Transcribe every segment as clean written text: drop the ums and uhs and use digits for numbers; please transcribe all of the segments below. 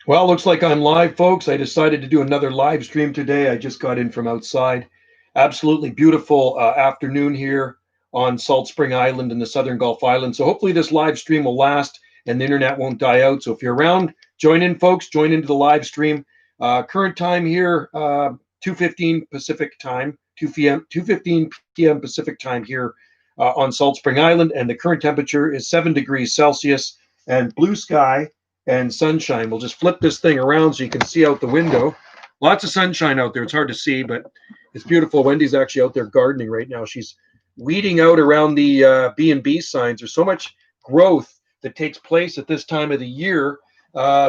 Well, looks like I'm live, folks. I decided to do another live stream today. I just got in from outside. Absolutely beautiful afternoon here on Salt Spring Island in the Southern Gulf Islands. So hopefully this live stream will last and the internet won't die out. So if you're around, join in, folks. Join into the live stream. Current time here, 2:15 Pacific time, 2:15 p.m. Pacific time here on Salt Spring Island, and the current temperature is 7 degrees Celsius and blue sky and sunshine. We'll just flip this thing around so you can see out the window. Lots of sunshine out there. It's hard to see, but it's beautiful. Wendy's actually out there gardening right now. She's weeding out around the B&B signs. There's so much growth that takes place at this time of the year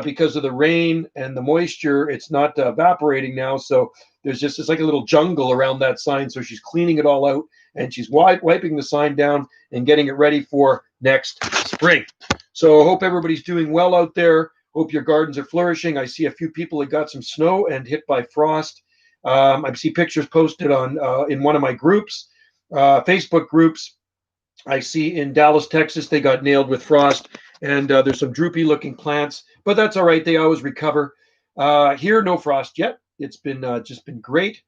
because of the rain and the moisture. It's not evaporating now, so it's like a little jungle around that sign. So she's cleaning it all out, and she's wiping the sign down and getting it ready for next spring. So I hope everybody's doing well out there. Hope your gardens are flourishing. I see a few people that got some snow and hit by frost. I see pictures posted on in one of my groups, Facebook groups. I see in Dallas, Texas, they got nailed with frost, and there's some droopy-looking plants, but that's all right. They always recover. Here, no frost yet. It's been just been great.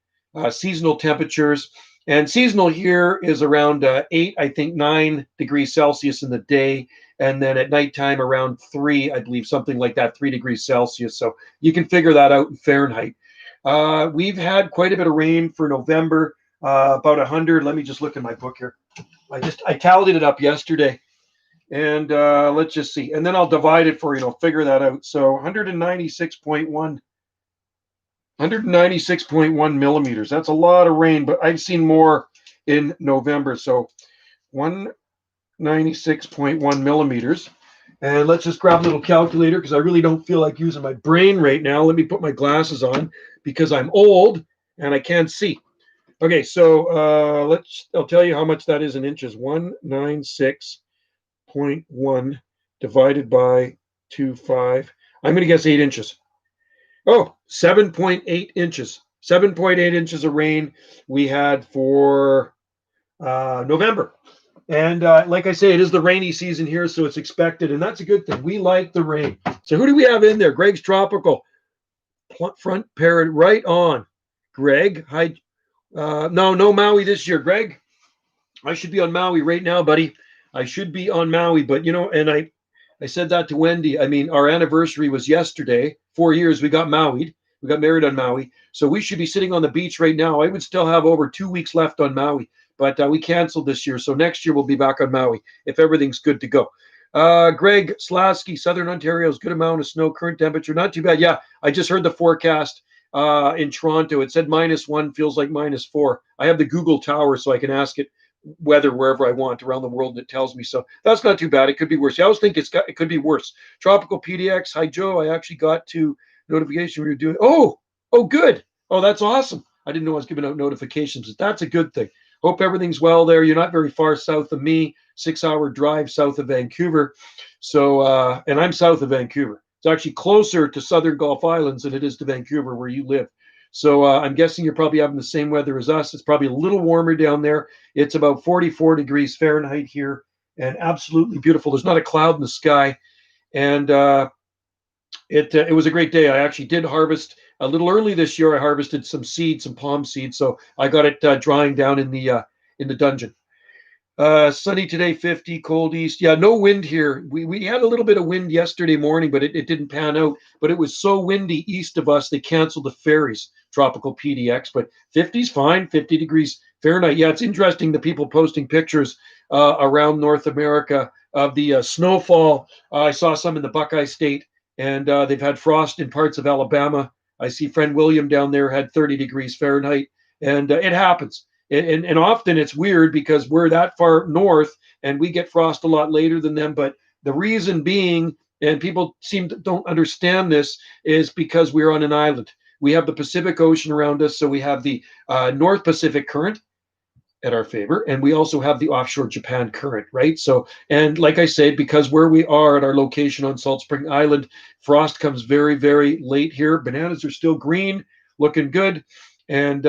Seasonal temperatures. And seasonal here is around 8, I think 9 degrees Celsius in the day. And then at nighttime around 3, I believe, something like that, 3 degrees Celsius. So you can figure that out in Fahrenheit. We've had quite a bit of rain for November, about 100. Let me just look in my book here. I tallied it up yesterday. And let's just see. And then I'll divide it for, figure that out. So 196.1 millimeters. That's a lot of rain, but I've seen more in November. So 196.1 millimeters. And let's just grab a little calculator because I really don't feel like using my brain right now. Let me put my glasses on because I'm old and I can't see. Okay, so I'll tell you how much that is in inches. 196.1 divided by 25. I'm going to guess 8 inches. Oh, 7.8 inches. 7.8 inches of rain we had for November. And like I say, it is the rainy season here, so it's expected, and that's a good thing. We like the rain. So who do we have in there? Greg's Tropical. Front parrot right on. Greg, hi. No Maui this year. Greg, I should be on Maui right now, buddy. I should be on Maui, but and I said that to Wendy. I mean, our anniversary was yesterday. 4 years we got married. We got married on Maui. So we should be sitting on the beach right now. I would still have over 2 weeks left on Maui, but we canceled this year. So next year we'll be back on Maui if everything's good to go. Greg Slasky, Southern Ontario's good amount of snow. Current temperature, not too bad. Yeah, I just heard the forecast in Toronto. It said -1, feels like -4. I have the Google Tower, so I can ask it weather wherever I want around the world, and it tells me. So that's not too bad. It could be worse. I always think it could be worse. Tropical PDX. Hi, Joe. I actually got to notification we were doing. Oh, good. Oh, that's awesome. I didn't know I was giving out notifications, but that's a good thing. Hope everything's well there. You're not very far south of me. 6-hour drive south of Vancouver. So, and I'm south of Vancouver. It's actually closer to Southern Gulf Islands than it is to Vancouver, where you live. So I'm guessing you're probably having the same weather as us. It's probably a little warmer down there. It's about 44 degrees Fahrenheit here, and absolutely beautiful. There's not a cloud in the sky, and it was a great day. I actually did harvest a little early this year. I harvested some seeds, some palm seeds, so I got it drying down in the dungeon. Sunny today, 50, cold east. Yeah, no wind here. We had a little bit of wind yesterday morning, but it didn't pan out. But it was so windy east of us, they canceled the ferries, tropical PDX. But 50's fine, 50 degrees Fahrenheit. Yeah, it's interesting the people posting pictures around North America of the snowfall. I saw some in the Buckeye State, and they've had frost in parts of Alabama. I see friend William down there had 30 degrees Fahrenheit, and it happens. And often it's weird because we're that far north and we get frost a lot later than them. But the reason being, and people don't understand this, is because we're on an island. We have the Pacific Ocean around us, so we have the North Pacific Current at our favor, and we also have the offshore Japan Current, right? So, and like I said, because where we are at our location on Salt Spring Island, frost comes very, very late here. Bananas are still green, looking good, and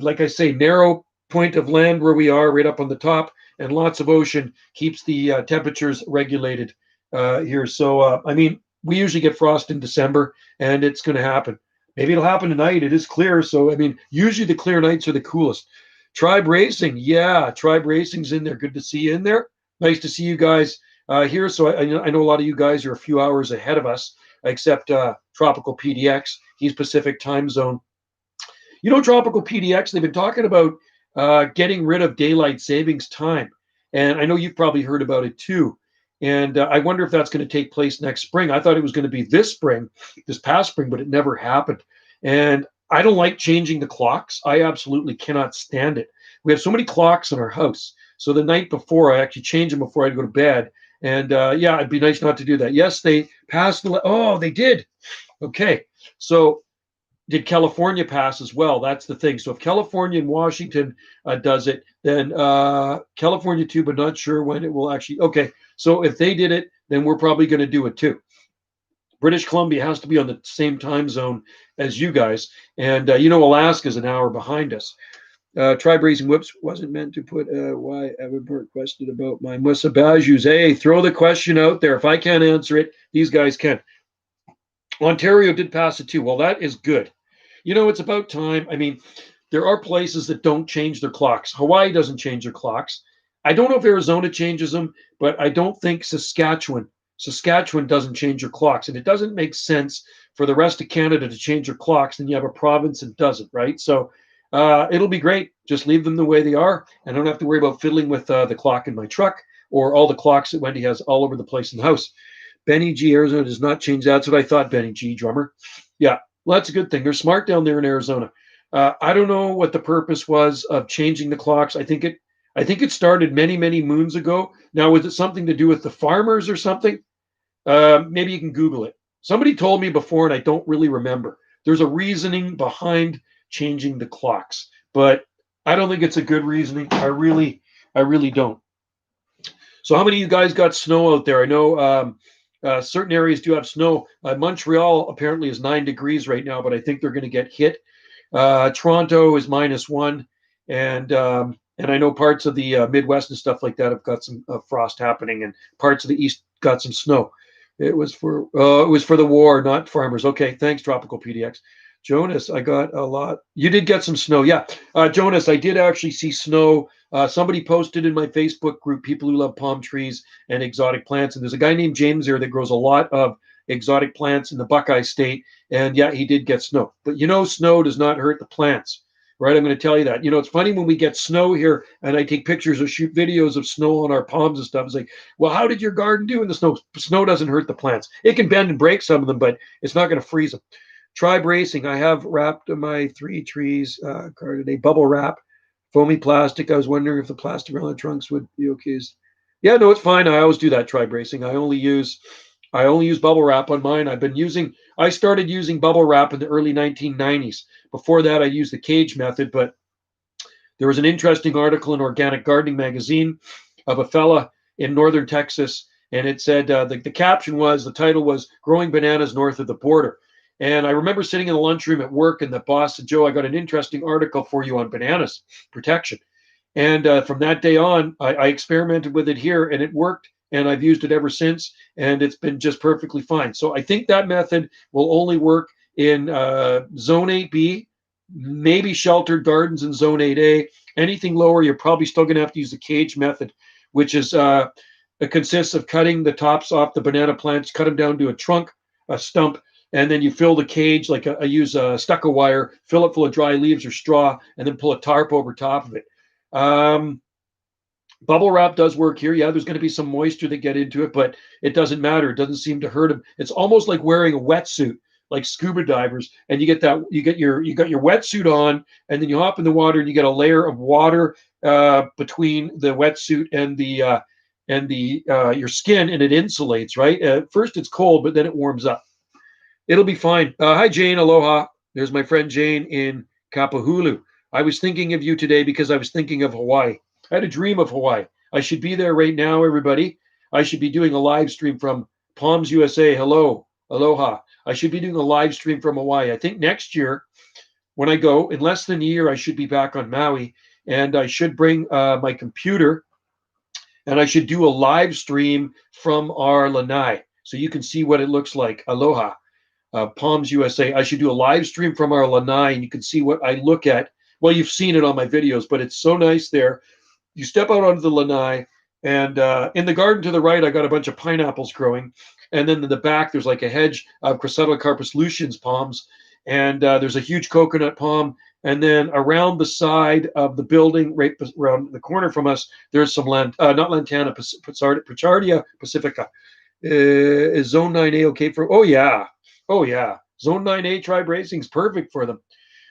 like I say, narrow point of land where we are, right up on the top, and lots of ocean keeps the temperatures regulated here. So, I mean, we usually get frost in December, and it's going to happen. Maybe it'll happen tonight. It is clear. So, I mean, usually the clear nights are the coolest. Tribe Racing. Yeah, Tribe Racing's in there. Good to see you in there. Nice to see you guys here. So I know a lot of you guys are a few hours ahead of us, except Tropical PDX. He's Pacific time zone. You know, Tropical PDX, they've been talking about getting rid of daylight savings time. And I know you've probably heard about it too. And I wonder if that's going to take place next spring. I thought it was going to be this spring, this past spring, but it never happened. And I don't like changing the clocks. I absolutely cannot stand it. We have so many clocks in our house. So the night before, I actually change them before I go to bed. And yeah, it'd be nice not to do that. Yes, they passed. Oh, they did. Okay. So did California pass as well? That's the thing. So if California and Washington does it, then California too, but not sure when it will actually. Okay. So if they did it, then we're probably going to do it too. British Columbia has to be on the same time zone as you guys. And you know, Alaska's an hour behind us. Tribe Racing, whoops, wasn't meant to put why Evanport question about my Musa Bajus. Hey, throw the question out there. If I can't answer it, these guys can. Ontario did pass it too. Well, that is good. You know, it's about time. I mean, there are places that don't change their clocks. Hawaii doesn't change their clocks. I don't know if Arizona changes them, but I don't think Saskatchewan doesn't change their clocks. And it doesn't make sense for the rest of Canada to change their clocks. Then you have a province that doesn't, right? So it'll be great. Just leave them the way they are. And I don't have to worry about fiddling with the clock in my truck or all the clocks that Wendy has all over the place in the house. Benny G, Arizona does not change. That's what I thought, Benny G, drummer. Yeah, well, that's a good thing. They're smart down there in Arizona. I don't know what the purpose was of changing the clocks. I think it started many, many moons ago. Now, was it something to do with the farmers or something? Maybe you can Google it. Somebody told me before, and I don't really remember. There's a reasoning behind changing the clocks, but I don't think it's a good reasoning. I really don't. So, how many of you guys got snow out there? I know certain areas do have snow. Montreal apparently is 9 degrees right now, but I think they're going to get hit. Toronto is -1, and I know parts of the Midwest and stuff like that have got some frost happening, and parts of the East got some snow. It was for the war, not farmers. Okay, thanks, Tropical PDX. Jonas, I got a lot. You did get some snow, yeah. Jonas, I did actually see snow. Somebody posted in my Facebook group, people who love palm trees and exotic plants, and there's a guy named James there that grows a lot of exotic plants in the Buckeye State, and yeah, he did get snow. But you know, snow does not hurt the plants, right? I'm going to tell you that. You know, it's funny when we get snow here, and I take pictures or shoot videos of snow on our palms and stuff. It's like, well, how did your garden do in the snow? Snow doesn't hurt the plants. It can bend and break some of them, but it's not going to freeze them. Tribe Racing, I have wrapped my 3 trees card today. Bubble wrap, foamy plastic. I was wondering if the plastic around the trunks would be okay. Yeah, no, it's fine. I always do that, Tribe Racing. I only use bubble wrap on mine. I started using bubble wrap in the early 1990s. Before that, I used the cage method, but there was an interesting article in Organic Gardening magazine of a fella in northern Texas, and it said the title was "Growing Bananas North of the Border." And I remember sitting in the lunchroom at work, and the boss said, "Joe, I got an interesting article for you on bananas protection." And from that day on, I experimented with it here, and it worked. And I've used it ever since, and it's been just perfectly fine. So I think that method will only work in Zone 8B, maybe sheltered gardens in Zone 8A. Anything lower, you're probably still going to have to use the cage method, which is it consists of cutting the tops off the banana plants, cut them down to a stump, and then you fill the cage, like I use a stucco wire, fill it full of dry leaves or straw, and then pull a tarp over top of it. Bubble wrap does work here. Yeah, there's going to be some moisture that get into it, but it doesn't matter. It doesn't seem to hurt them. It's almost like wearing a wetsuit, like scuba divers, and you got your wetsuit on, and then you hop in the water, and you get a layer of water between the wetsuit and your skin, and it insulates. Right. At first, it's cold, but then it warms up. It'll be fine. Hi, Jane. Aloha. There's my friend Jane in Kapahulu. I was thinking of you today because I was thinking of Hawaii. I had a dream of Hawaii. I should be there right now, everybody. I should be doing a live stream from Palms, USA. Hello. Aloha. I should be doing a live stream from Hawaii. I think next year, when I go, in less than a year, I should be back on Maui, and I should bring my computer, and I should do a live stream from our lanai. so you can see what it looks like. Aloha, Palms USA. I should do a live stream from our lanai, and you can see what I look at. Well, you've seen it on my videos, but it's so nice there. You step out onto the lanai, and in the garden to the right, I got a bunch of pineapples growing. And then in the back, there's like a hedge of Chrysodocarpus luciens palms. And there's a huge coconut palm. And then around the side of the building, right around the corner from us, there's some not lantana, Pichardia pacifica. Is Zone 9A okay for? Oh, yeah. Oh, yeah. Zone 9A tribe racing is perfect for them.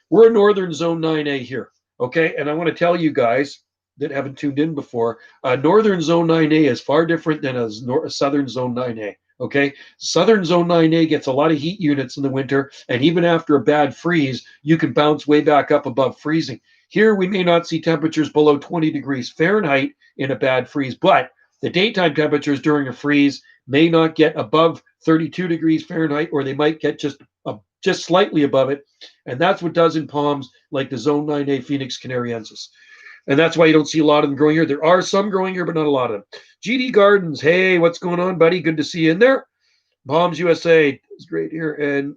We're a northern Zone 9A here. Okay. And I want to tell you guys that haven't tuned in before, northern Zone 9A is far different than a southern Zone 9A. Okay, southern Zone 9A gets a lot of heat units in the winter, and even after a bad freeze, you can bounce way back up above freezing. Here, we may not see temperatures below 20 degrees Fahrenheit in a bad freeze, but the daytime temperatures during a freeze may not get above 32 degrees Fahrenheit, or they might get just slightly above it, and that's what does in palms like the Zone 9A Phoenix canariensis. And that's why you don't see a lot of them growing here. There are some growing here, but not a lot of them. GD Gardens, hey, what's going on, buddy? Good to see you in there. Palms USA is great here. And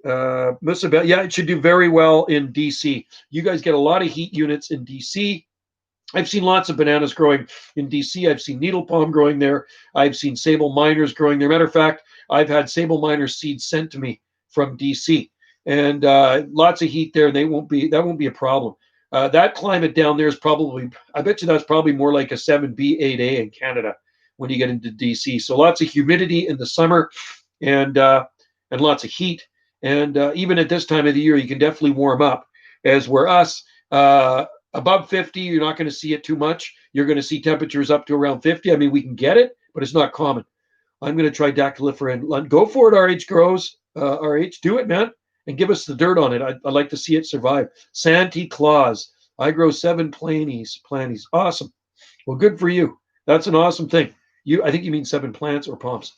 Musabel, yeah, it should do very well in DC. You guys get a lot of heat units in DC. I've seen lots of bananas growing in DC. I've seen needle palm growing there. I've seen sable miners growing there. Matter of fact, I've had sable miner seeds sent to me from DC. And lots of heat there, and that won't be a problem. That climate down there is probably, I bet you that's probably more like a 7B, 8A in Canada when you get into DC. So lots of humidity in the summer and lots of heat. And even at this time of the year, you can definitely warm up. As we're us, above 50, you're not going to see it too much. You're going to see temperatures up to around 50. I mean, we can get it, but it's not common. I'm going to try Dactylifera and go for it, RH Grows. RH, do it, man. And give us the dirt on it. I'd like to see it survive. Santa Claus. I grow 7 planties. Awesome. Well, good for you. That's an awesome thing. I think you mean 7 plants or palms.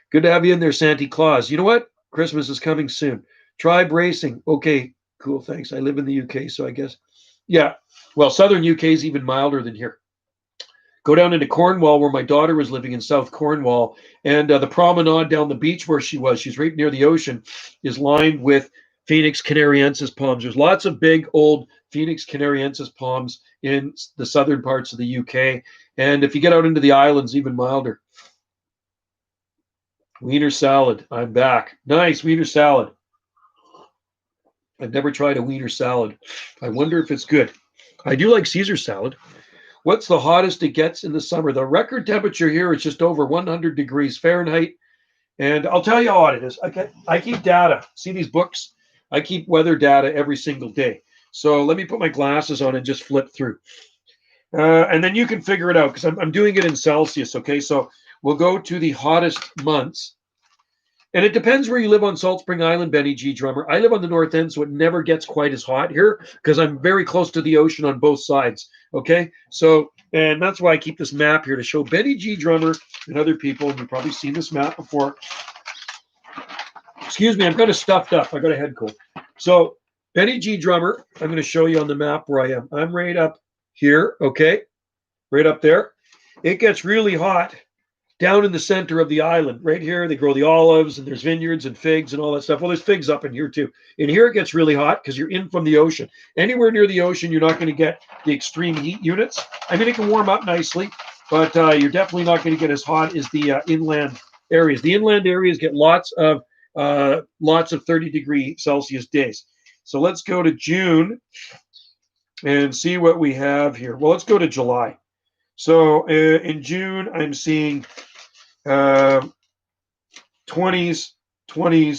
Good to have you in there, Santa Claus. You know what? Christmas is coming soon. Tribe racing. Okay, cool. Thanks. I live in the UK, so I guess. Yeah. Well, southern UK is even milder than here. Go down into Cornwall, where my daughter was living in South Cornwall, and the promenade down the beach where she's right near the ocean, is lined with Phoenix canariensis palms. There's lots of big old Phoenix canariensis palms in the southern parts of the UK, and if you get out into the islands, even milder. Wiener salad. I'm back. Nice wiener salad. I've never tried a wiener salad. I wonder if it's good. I do like Caesar salad. What's the hottest it gets in the summer? The record temperature here is just over 100 degrees Fahrenheit. And I'll tell you how hot it is. I keep data. See these books? I keep weather data every single day. So let me put my glasses on and just flip through. And then you can figure it out because I'm doing it in Celsius. Okay, so we'll go to the hottest months. And it depends where you live on Salt Spring Island, Benny G. Drummer. I live on the north end, so it never gets quite as hot here because I'm very close to the ocean on both sides. Okay, so, and that's why I keep this map here to show Benny G. Drummer and other people. And you've probably seen this map before. Excuse me, I'm kind of stuffed up. I got a head cold. So, Benny G. Drummer, I'm going to show you on the map where I am. I'm right up here, okay, right up there. It gets really hot down in the center of the island. Right here, they grow the olives, and there's vineyards and figs and all that stuff. Well, there's figs up in here too. In here, it gets really hot because you're in from the ocean. Anywhere near the ocean, you're not going to get the extreme heat units. I mean, it can warm up nicely, but you're definitely not going to get as hot as the inland areas. The inland areas get lots of 30-degree Celsius days. So let's go to June and see what we have here. Well, let's go to July. So in June, I'm seeing 20s, 20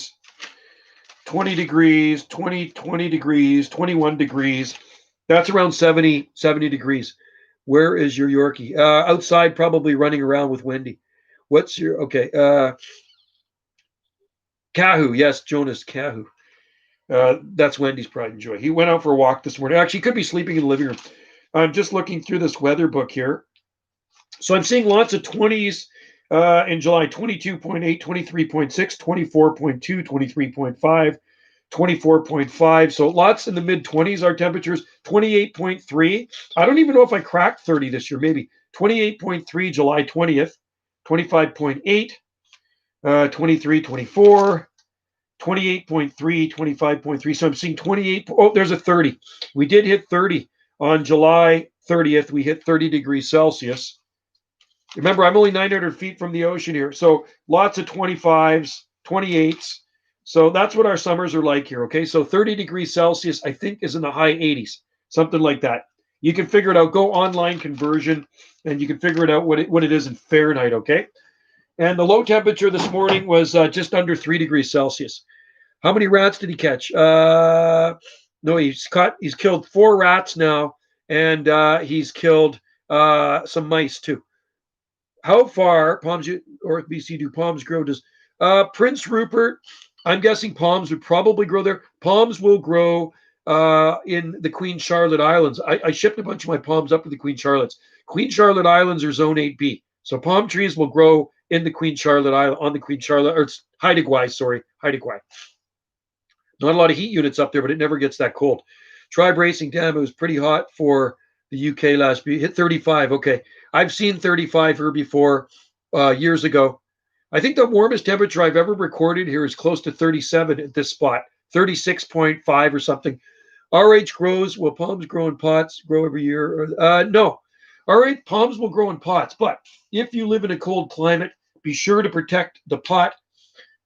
degrees, 20 degrees, 21 degrees. That's around 70 degrees. Where is your Yorkie? Outside, probably running around with Wendy. What's your, okay. Kahu, yes, Jonas Kahu. That's Wendy's pride and joy. He went out for a walk this morning. Actually, he could be sleeping in the living room. I'm just looking through this weather book here. So I'm seeing lots of 20s in July, 22.8, 23.6, 24.2, 23.5, 24.5. So lots in the mid-20s are temperatures. 28.3. I don't even know if I cracked 30 this year, maybe. 28.3 July 20th, 25.8 23, 24, 28.3, 25.3. So I'm seeing 28. Oh, there's a 30. We did hit 30 on July 30th. We hit 30 degrees Celsius. Remember, I'm only 900 feet from the ocean here. So lots of 25s, 28s. So that's what our summers are like here. Okay. So 30 degrees Celsius, I think, is in the high 80s, something like that. You can figure it out. Go online conversion and you can figure it out what it is in Fahrenheit. Okay. And the low temperature this morning was just under 3 degrees Celsius. How many rats did he catch? No, he's killed 4 rats now, and he's killed some mice too. How far palms or BC do palms grow? Does Prince Rupert? I'm guessing palms would probably grow there. Palms will grow in the Queen Charlotte Islands. I shipped a bunch of my palms up to the Queen Charlottes. Queen Charlotte Islands are Zone 8B, so palm trees will grow in the Queen Charlotte Island on the Queen Charlotte or it's Haida Gwaii. Sorry, Haida Gwaii. Not a lot of heat units up there, but it never gets that cold. Try bracing. Damn, it was pretty hot for the UK last week. Hit 35. Okay. I've seen 35 here before years ago. I think the warmest temperature I've ever recorded here is close to 37 at this spot, 36.5 or something. RH grows. Will palms grow in pots? Grow every year? No. RH palms will grow in pots, but if you live in a cold climate, be sure to protect the pot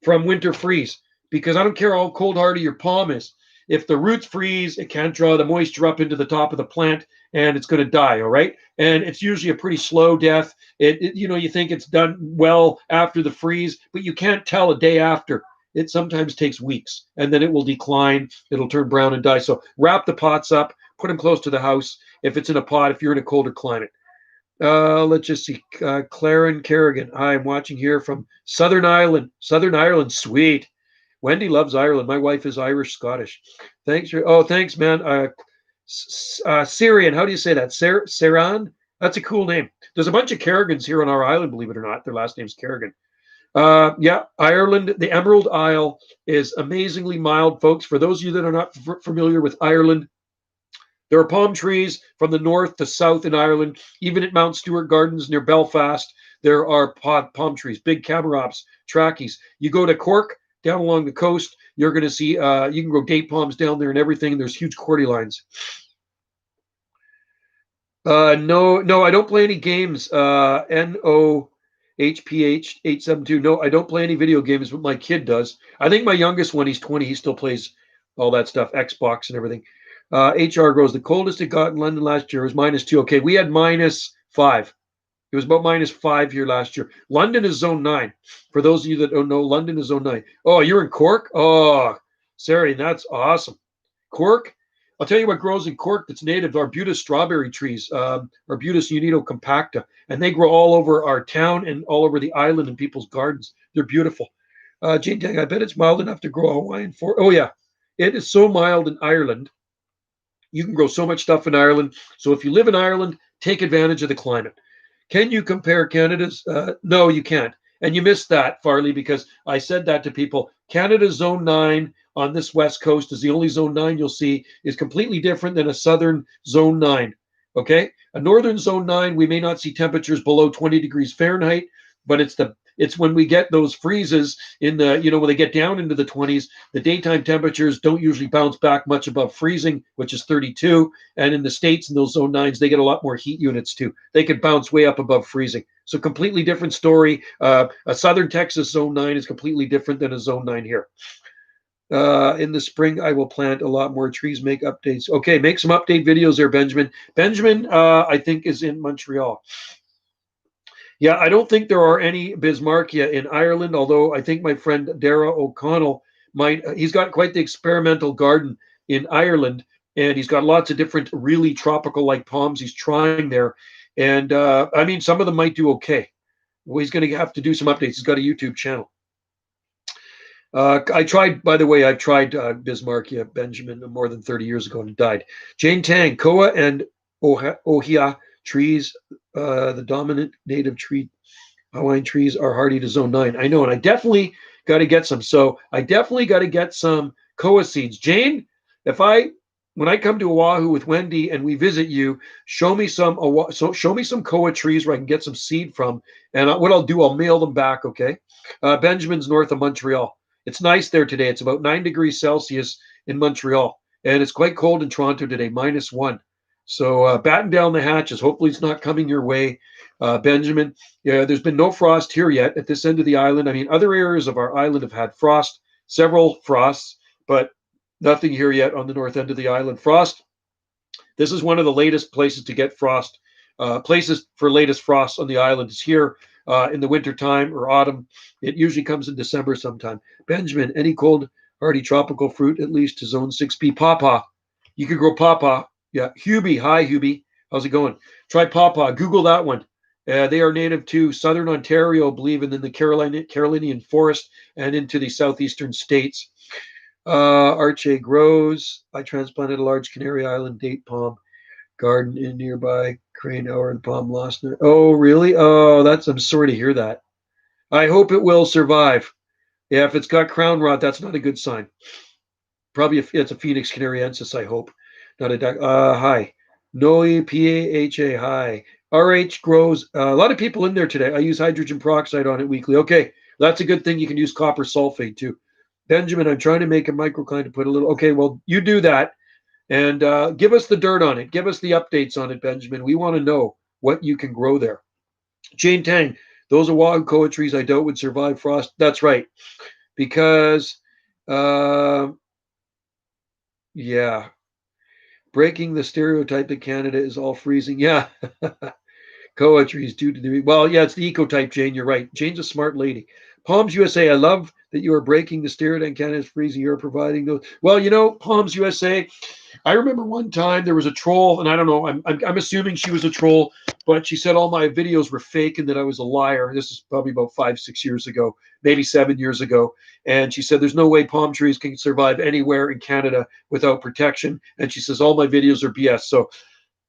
from winter freeze, because I don't care how cold hardy your palm is. If the roots freeze, it can't draw the moisture up into the top of the plant and it's going to die. All right. And it's usually a pretty slow death. You think it's done well after the freeze, but you can't tell a day after. It sometimes takes weeks and then it will decline. It'll turn brown and die. So wrap the pots up, put them close to the house. If it's in a pot, if you're in a colder climate. Let's just see. Claren Kerrigan. Hi, I'm watching here from Southern Ireland. Southern Ireland, sweet. Wendy loves Ireland. My wife is Irish Scottish. Thanks. Thanks, man. Syrian. How do you say that? Saran? That's a cool name. There's a bunch of Kerrigans here on our island, believe it or not. Their last name's Kerrigan. Yeah, Ireland, the Emerald Isle is amazingly mild, folks. For those of you that are not familiar with Ireland, there are palm trees from the north to south in Ireland. Even at Mount Stewart Gardens near Belfast, there are palm trees, big camarops, trackies. You go to Cork, down along the coast, you're going to see, you can grow date palms down there and everything. There's huge cordylines. No, I don't play any games. NOHPH 872. No, I don't play any video games, but my kid does. I think my youngest one, he's 20, he still plays all that stuff, Xbox and everything. HR grows. The coldest it got in London last year was -2. Okay, we had -5. It was about -5 here last year. London is Zone 9. For those of you that don't know, London is Zone 9. Oh, you're in Cork? Oh, Sarah, that's awesome. Cork? I'll tell you what grows in Cork that's native. Arbutus strawberry trees, Arbutus unido compacta. And they grow all over our town and all over the island in people's gardens. They're beautiful. Jane Tang, I bet it's mild enough to grow Hawaiian forest. Oh, yeah. It is so mild in Ireland. You can grow so much stuff in Ireland. So if you live in Ireland, take advantage of the climate. Can you compare Canada's? No, you can't. And you missed that, Farley, because I said that to people. Canada's Zone 9 on this west coast is the only Zone 9 you'll see is completely different than a southern Zone 9. Okay? A northern Zone 9, we may not see temperatures below 20 degrees Fahrenheit, but it's when we get those freezes in the, when they get down into the 20s, the daytime temperatures don't usually bounce back much above freezing, which is 32. And in the States, in those Zone 9s, they get a lot more heat units too. They could bounce way up above freezing. So completely different story. A Southern Texas Zone 9 is completely different than a Zone 9 here. In the spring, I will plant a lot more trees, make updates. Okay, make some update videos there, Benjamin. Benjamin, I think, is in Montreal. Yeah, I don't think there are any Bismarckia in Ireland, although I think my friend Dara O'Connell he's got quite the experimental garden in Ireland, and he's got lots of different really tropical-like palms he's trying there. And some of them might do okay. Well, he's going to have to do some updates. He's got a YouTube channel. I've tried Bismarckia, Benjamin, more than 30 years ago and it died. Jane Tang, Koa and Ohia trees, the dominant native tree Hawaiian trees are hardy to Zone 9. I know, and I definitely got to get some. So I definitely got to get some koa seeds. Jane, when I come to Oahu with Wendy and we visit you, show me some koa trees where I can get some seed from. And what I'll do, I'll mail them back, okay? Benjamin's north of Montreal. It's nice there today. It's about 9 degrees Celsius in Montreal. And it's quite cold in Toronto today, -1. So batten down the hatches. Hopefully it's not coming your way, Benjamin. Yeah, there's been no frost here yet at this end of the island. I mean, other areas of our island have had frost, several frosts, but nothing here yet on the north end of the island. Frost, this is one of the latest places to get frost. Places for latest frost on the island is here in the winter time or autumn. It usually comes in December sometime. Benjamin, any cold, hardy tropical fruit at least to zone 6B? Pawpaw. You could grow pawpaw. Yeah. Hubie. Hi, Hubie. How's it going? Try pawpaw. Google that one. They are native to southern Ontario, I believe, and then the Carolinian forest and into the southeastern states. Arche grows. I transplanted a large Canary Island date palm garden in nearby Crane Hour and Palm lost their. Oh, really? Oh, I'm sorry to hear that. I hope it will survive. Yeah, if it's got crown rot, that's not a good sign. Probably it's a Phoenix canariensis, I hope. Not a duck. Hi. Noe PAHA. Hi. RH grows. A lot of people in there today. I use hydrogen peroxide on it weekly. Okay. That's a good thing. You can use copper sulfate too. Benjamin, I'm trying to make a microclimate to put a little. Okay, well, you do that. And give us the dirt on it. Give us the updates on it, Benjamin. We want to know what you can grow there. Jane Tang, those Oahu koa trees I doubt would survive frost. That's right. Because, yeah, breaking the stereotype that Canada is all freezing. Yeah. Koa trees due to the. Well, yeah, it's the ecotype, Jane. You're right. Jane's a smart lady. Palms USA, I love that you are breaking the stereotype Canada's freezing. You're providing those. Well, Palms USA, I remember one time there was a troll, and I don't know, I'm assuming she was a troll, but she said all my videos were fake and that I was a liar. This is probably about 5-6 years ago, maybe 7 years ago. And she said there's no way palm trees can survive anywhere in Canada without protection. And she says all my videos are BS. So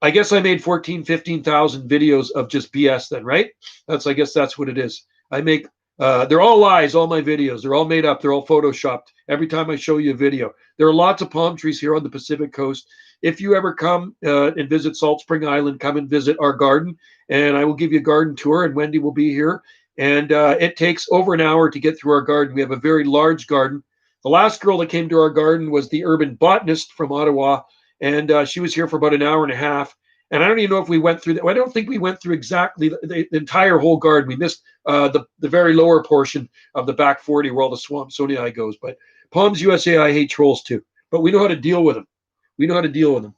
I guess I made 15,000 videos of just BS then, right? I guess that's what it is. I make they're all lies, all my videos. They're all made up. They're all photoshopped. Every time I show you a video. There are lots of palm trees here on the Pacific coast. If you ever come and visit Salt Spring Island, come and visit our garden, and I will give you a garden tour, and Wendy will be here. And it takes over an hour to get through our garden. We have a very large garden. The last girl that came to our garden was the urban botanist from Ottawa, and she was here for about an hour and a half. And I don't even know if we went through that. I don't think we went through exactly the entire whole garden. We missed the very lower portion of the back 40 where all the Swampsonia goes. But Palms USA, I hate trolls too. But we know how to deal with them. We know how to deal with them.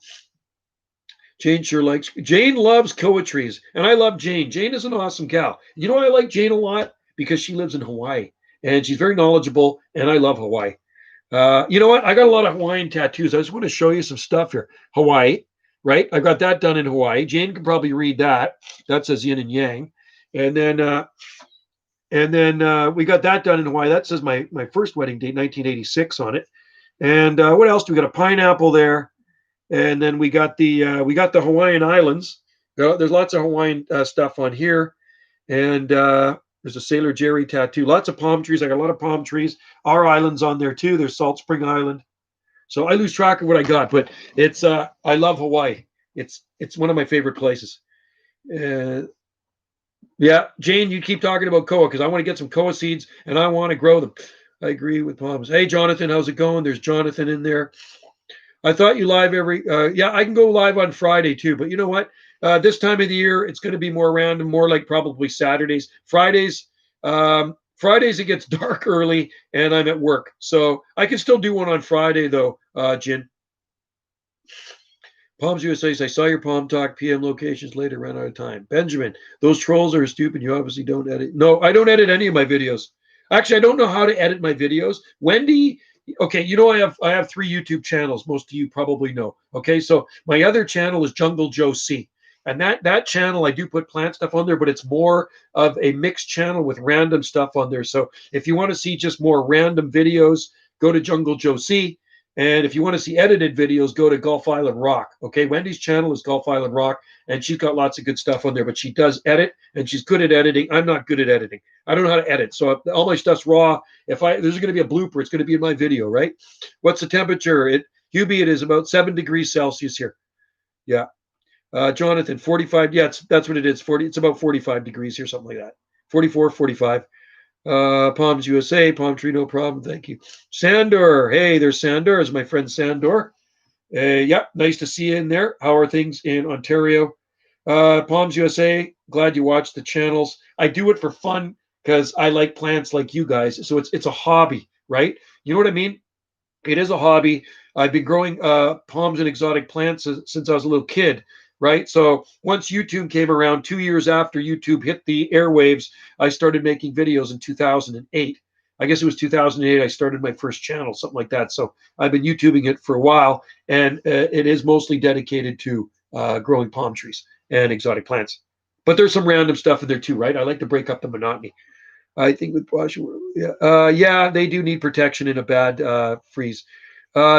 Jane loves koa trees. And I love Jane. Jane is an awesome gal. You know why I like Jane a lot? Because she lives in Hawaii. And she's very knowledgeable. And I love Hawaii. You know what? I got a lot of Hawaiian tattoos. I just want to show you some stuff here. Hawaii. Right, I got that done in Hawaii. Jane can probably read that. That says yin and yang, and then we got that done in Hawaii. That says my first wedding date, 1986, on it. And what else? We got a pineapple there, and then we got the Hawaiian Islands. There's lots of Hawaiian stuff on here, and there's a Sailor Jerry tattoo. Lots of palm trees. I got a lot of palm trees. Our island's on there too. There's Salt Spring Island. So I lose track of what I got, but it's I love Hawaii. It's one of my favorite places. Yeah, Jane, you keep talking about koa because I want to get some koa seeds and I want to grow them. I agree with palms. Hey, Jonathan, how's it going? There's Jonathan in there. I thought you live every. Yeah, I can go live on Friday too, but you know what? This time of the year, it's going to be more random, more like probably Saturdays. Fridays it gets dark early and I'm at work. So I can still do one on Friday though, Jin. Palms USA says, I saw your Palm Talk PM locations later, ran out of time. Benjamin, those trolls are stupid. You obviously don't edit. No, I don't edit any of my videos. Actually, I don't know how to edit my videos. Wendy, okay, I have 3 YouTube channels. Most of you probably know. Okay, so my other channel is Jungle Joe C. And that channel, I do put plant stuff on there, but it's more of a mixed channel with random stuff on there. So if you want to see just more random videos, go to Jungle Joe C. And if you want to see edited videos, go to Gulf Island Rock. Okay, Wendy's channel is Gulf Island Rock, and she's got lots of good stuff on there, but she does edit, and she's good at editing. I'm not good at editing. I don't know how to edit. So all my stuff's raw. There's going to be a blooper. It's going to be in my video, right? What's the temperature? Hubie, it is about 7 degrees Celsius here. Yeah. Jonathan, 45. Yeah, that's what it is. 40. It's about 45 degrees here, something like that. 44, 45. Palms USA, palm tree, no problem. Thank you. Sandor. Hey, there's Sandor. Is my friend Sandor. Yep, nice to see you in there. How are things in Ontario? Palms USA, glad you watch the channels. I do it for fun because I like plants like you guys. So it's a hobby, right? You know what I mean? It is a hobby. I've been growing palms and exotic plants since I was a little kid, right? So once YouTube came around, 2 years after YouTube hit the airwaves, I started making videos in 2008. I guess it was 2008 I started my first channel, something like that. So I've been YouTubing it for a while, and it is mostly dedicated to growing palm trees and exotic plants. But there's some random stuff in there too, right? I like to break up the monotony. I think with Washington, yeah, they do need protection in a bad freeze.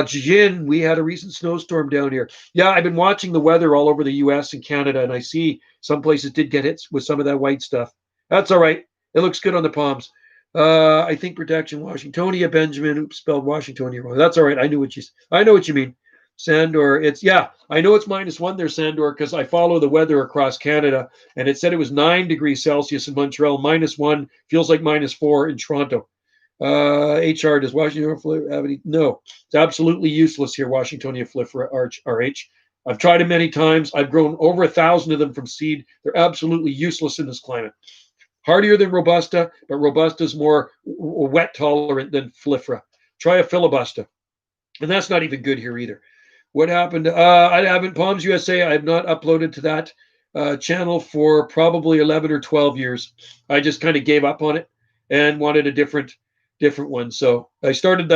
Jin, we had a recent snowstorm down here. Yeah, I've been watching the weather all over the U.S. and Canada, and I see some places did get hit with some of that white stuff. That's all right. It looks good on the palms. I think protection, Washingtonia, Benjamin. Oops, spelled Washingtonia wrong. That's all right. I know what you mean. Sandor, I know it's -1 there, Sandor, because I follow the weather across Canada, and it said it was 9 degrees Celsius in Montreal, -1, feels like -4 in Toronto. HR, does Washingtonia have any? No, it's absolutely useless here, Washingtonia Flifera RH. I've tried it many times. I've grown over 1,000 of them from seed. They're absolutely useless in this climate. Hardier than Robusta, but Robusta's more wet tolerant than Flifera. Try a Filibusta. And that's not even good here either. What happened? I haven't Palms USA. I have not uploaded to that channel for probably 11 or 12 years. I just kind of gave up on it and wanted a different one. So I started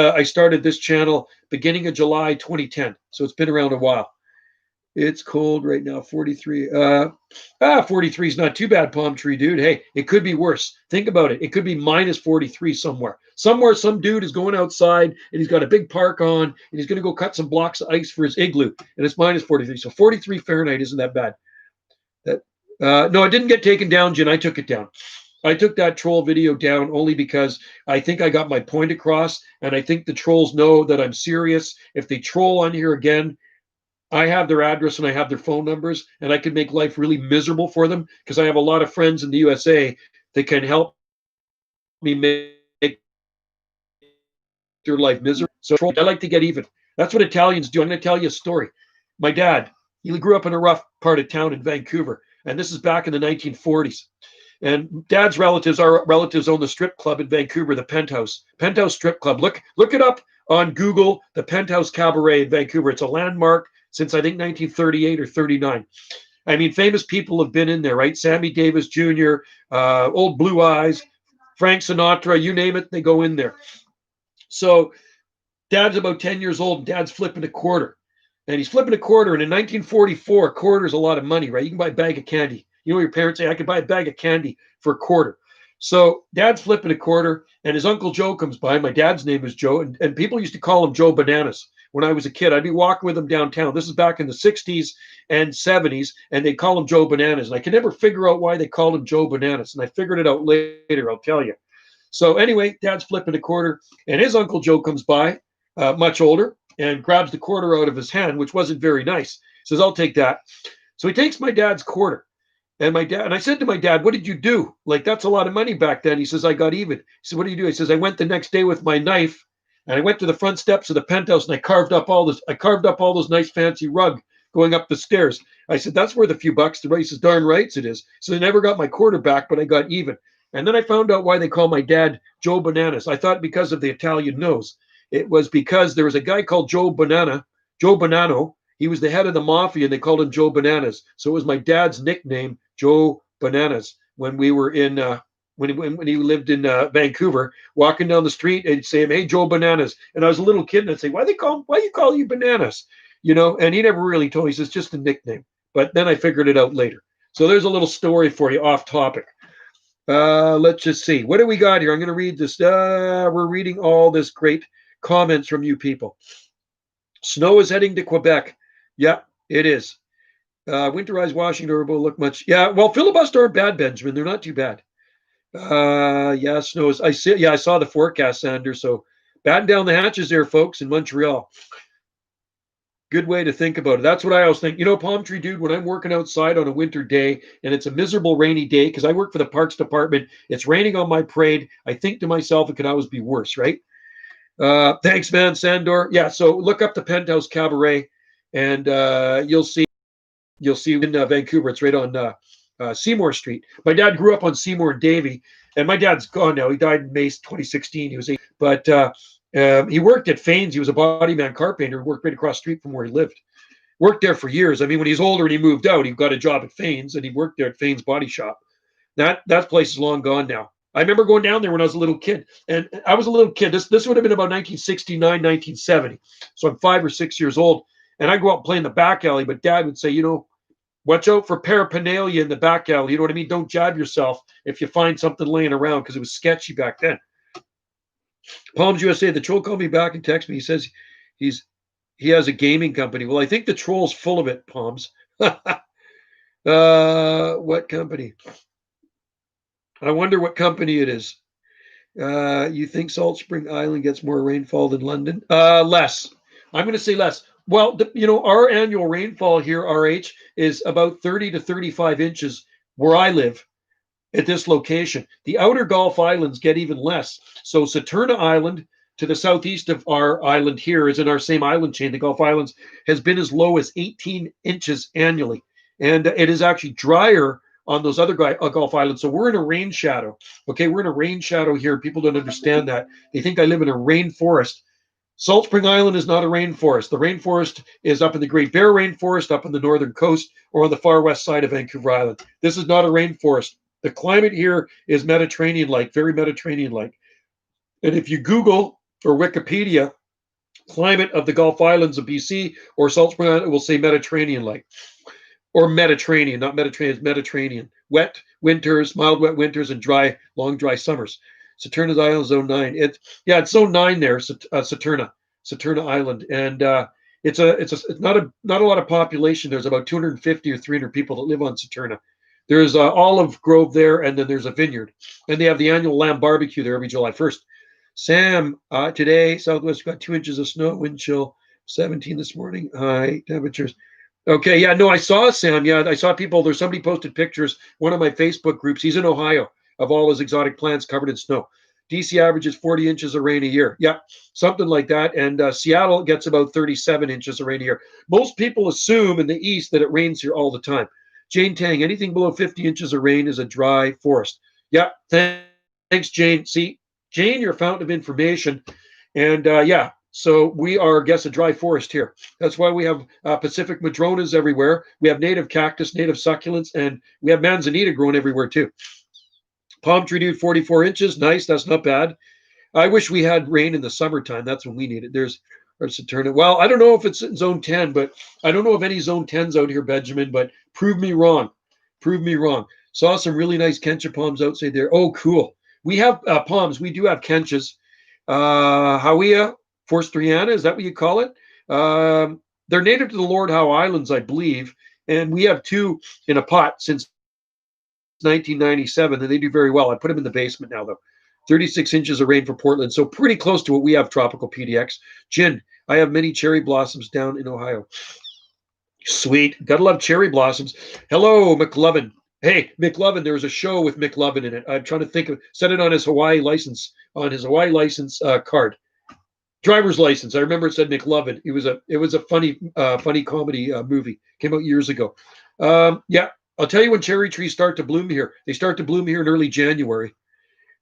this channel beginning of July 2010. So it's been around a while. It's cold right now, 43. 43 is not too bad, palm tree dude. Hey, it could be worse. Think about it. It could be -43 somewhere. Somewhere, some dude is going outside and he's got a big park on and he's going to go cut some blocks of ice for his igloo, and it's -43. So 43 Fahrenheit isn't that bad. No, it didn't get taken down, Jen. I took it down. I took that troll video down only because I think I got my point across, and I think the trolls know that I'm serious. If they troll on here again, I have their address and I have their phone numbers, and I can make life really miserable for them because I have a lot of friends in the USA that can help me make their life miserable. So I like to get even. That's what Italians do. I'm going to tell you a story. My dad, he grew up in a rough part of town in Vancouver, and this is back in the 1940s. And Dad's our relatives own the strip club in Vancouver, the Penthouse Strip Club. Look it up on Google, the Penthouse Cabaret in Vancouver. It's a landmark since I think 1938 or 39. I mean, famous people have been in there, right? Sammy Davis Jr., Old Blue Eyes, Frank Sinatra, you name it, they go in there. So Dad's about 10 years old, and Dad's flipping a quarter. And he's flipping a quarter, and in 1944, a quarter is a lot of money, right? You can buy a bag of candy. You know, your parents say, I could buy a bag of candy for a quarter. So Dad's flipping a quarter, and his Uncle Joe comes by. My dad's name is Joe, and people used to call him Joe Bananas. When I was a kid, I'd be walking with him downtown. This is back in the 60s and 70s, and they call him Joe Bananas. And I could never figure out why they called him Joe Bananas. And I figured it out later, I'll tell you. So anyway, Dad's flipping a quarter, and his Uncle Joe comes by, much older, and grabs the quarter out of his hand, which wasn't very nice. Says, I'll take that. So he takes my dad's quarter. And I said to my dad, what did you do? Like, that's a lot of money back then. He says, I got even. He said, what do you do? He says, I went the next day with my knife, and I went to the front steps of the penthouse, and I carved up all those nice fancy rug going up the stairs. I said, that's worth a few bucks. He says, darn rights it is. So I never got my quarter back, but I got even. And then I found out why they call my dad Joe Bananas. I thought because of the Italian nose. It was because there was a guy called Joe Bonanno. He was the head of the mafia, and they called him Joe Bananas. So it was my dad's nickname, Joe Bananas, when we were in when he lived in Vancouver. Walking down the street, and say, "Hey, Joe Bananas," and I was a little kid, and I'd say, "Why you call you Bananas?" You know, and he never really told me. He says, "Just a nickname." But then I figured it out later. So there's a little story for you off topic. Let's just see. What do we got here? I'm going to read this. We're reading all this great comments from you people. Snow is heading to Quebec. Yeah, it is. Winterized Washington will look much. Yeah, well, filibuster aren't bad, Benjamin. They're not too bad. Yeah, snow is. I see. Yeah, I saw the forecast, Sanders. So batten down the hatches there, folks, in Montreal. Good way to think about it. That's what I always think. You know, Palm Tree Dude, when I'm working outside on a winter day and it's a miserable rainy day, because I work for the Parks Department, it's raining on my parade. I think to myself, it could always be worse, right? Thanks, man, Sandor. Yeah, so look up the Penthouse Cabaret, and you'll see in Vancouver. It's right on Seymour Street. My dad grew up on Seymour and Davie, and my dad's gone now. He died in May 2016. He was 8, but he worked at Fane's. He was a body man car painter. Worked right across the street from where he lived. Worked there for years. I mean, when he's older and he moved out, he got a job at Fane's, and he worked there at Fane's Body Shop. That place is long gone now. I remember going down there when I was a little kid, and I was a little kid. This would have been about 1969, 1970. So I'm 5 or 6 years old, and I go out and play in the back alley. But Dad would say, watch out for paraphernalia in the back alley. You know what I mean? Don't jab yourself if you find something laying around, because it was sketchy back then. Palms USA, the troll called me back and texted me. He says he has a gaming company. Well, I think the troll's full of it, Palms. What company? I wonder what company it is. You think Salt Spring Island gets more rainfall than London? Less. I'm going to say less. Well, our annual rainfall here, RH, is about 30 to 35 inches where I live at this location. The outer Gulf Islands get even less. So Saturna Island, to the southeast of our island here, is in our same island chain. The Gulf Islands has been as low as 18 inches annually. And it is actually drier on those other Gulf Islands. So we're in a rain shadow. Okay, we're in a rain shadow here. People don't understand that. They think I live in a rainforest. Salt Spring Island is not a rainforest. The rainforest is up in the Great Bear Rainforest, up on the northern coast, or on the far west side of Vancouver Island. This is not a rainforest. The climate here is Mediterranean-like, very Mediterranean-like. And if you Google or Wikipedia climate of the Gulf Islands of BC or Salt Spring Island, it will say Mediterranean-like. Or Mediterranean, not Mediterranean, it's Mediterranean. Wet winters, mild wet winters, and long dry summers. Saturna's Island, Zone 9. It's Zone 9 there, Saturna Island, and it's not a lot of population. There's about 250 or 300 people that live on Saturna. There's olive grove there, and then there's a vineyard, and they have the annual lamb barbecue there every July 1st. Sam, today Southwest got 2 inches of snow, wind chill 17 this morning. High temperatures. Okay, yeah, no, I saw Sam. Yeah, I saw people. There's somebody posted pictures. One of my Facebook groups. He's in Ohio, of all his exotic plants covered in snow. DC averages 40 inches of rain a year. Yeah, something like that. And Seattle gets about 37 inches of rain a year. Most people assume in the east that it rains here all the time. Jane Tang, anything below 50 inches of rain is a dry forest. Yeah, thanks, Jane. See, Jane, you're a fountain of information. And yeah, so we are, I guess, a dry forest here. That's why we have Pacific madronas everywhere. We have native cactus, native succulents, and we have manzanita growing everywhere too. Palm Tree Dude, 44 inches. Nice. That's not bad. I wish we had rain in the summertime. That's when we need it. There's Saturna. Well, I don't know if it's in Zone 10, but I don't know of any Zone 10s out here, Benjamin, but prove me wrong. Prove me wrong. Saw some really nice Kencha palms outside there. Oh, cool. We have palms. We do have Kenchas. Hawaiian Forstriana, is that what you call it? They're native to the Lord Howe Islands, I believe, and we have 2 in a pot since 1997, and they do very well. I put them in the basement now, though. 36 inches of rain for Portland, so pretty close to what we have, tropical PDX. Jin, I have many cherry blossoms down in Ohio. Sweet. Gotta love cherry blossoms. Hello, McLovin. Hey, McLovin, there was a show with McLovin in it. I'm trying to think of, said it on his Hawaii license, card. Driver's license. I remember it said McLovin. It was a funny comedy movie. Came out years ago. Yeah, I'll tell you when cherry trees start to bloom here. They start to bloom here in early January.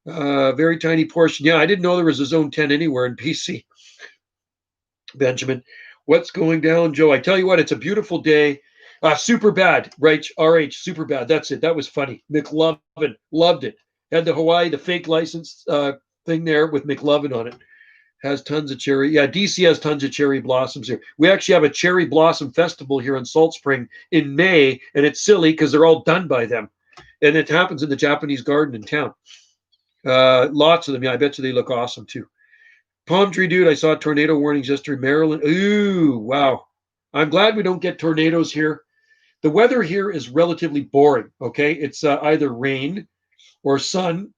Very tiny portion. Yeah, I didn't know there was a Zone 10 anywhere in BC. Benjamin, what's going down, Joe? I tell you what, it's a beautiful day. Super bad, right? RH, super bad. That's it. That was funny. McLovin, loved it. Had the Hawaii, the fake license thing there with McLovin on it. Has tons of cherry. Yeah, DC has tons of cherry blossoms here. We actually have a cherry blossom festival here in Salt Spring in May, and it's silly because they're all done by them. And it happens in the Japanese garden in town. Lots of them. Yeah, I bet you they look awesome too. Palm Tree Dude, I saw tornado warnings yesterday, Maryland. Ooh, wow. I'm glad we don't get tornadoes here. The weather here is relatively boring, okay? It's either rain or sun.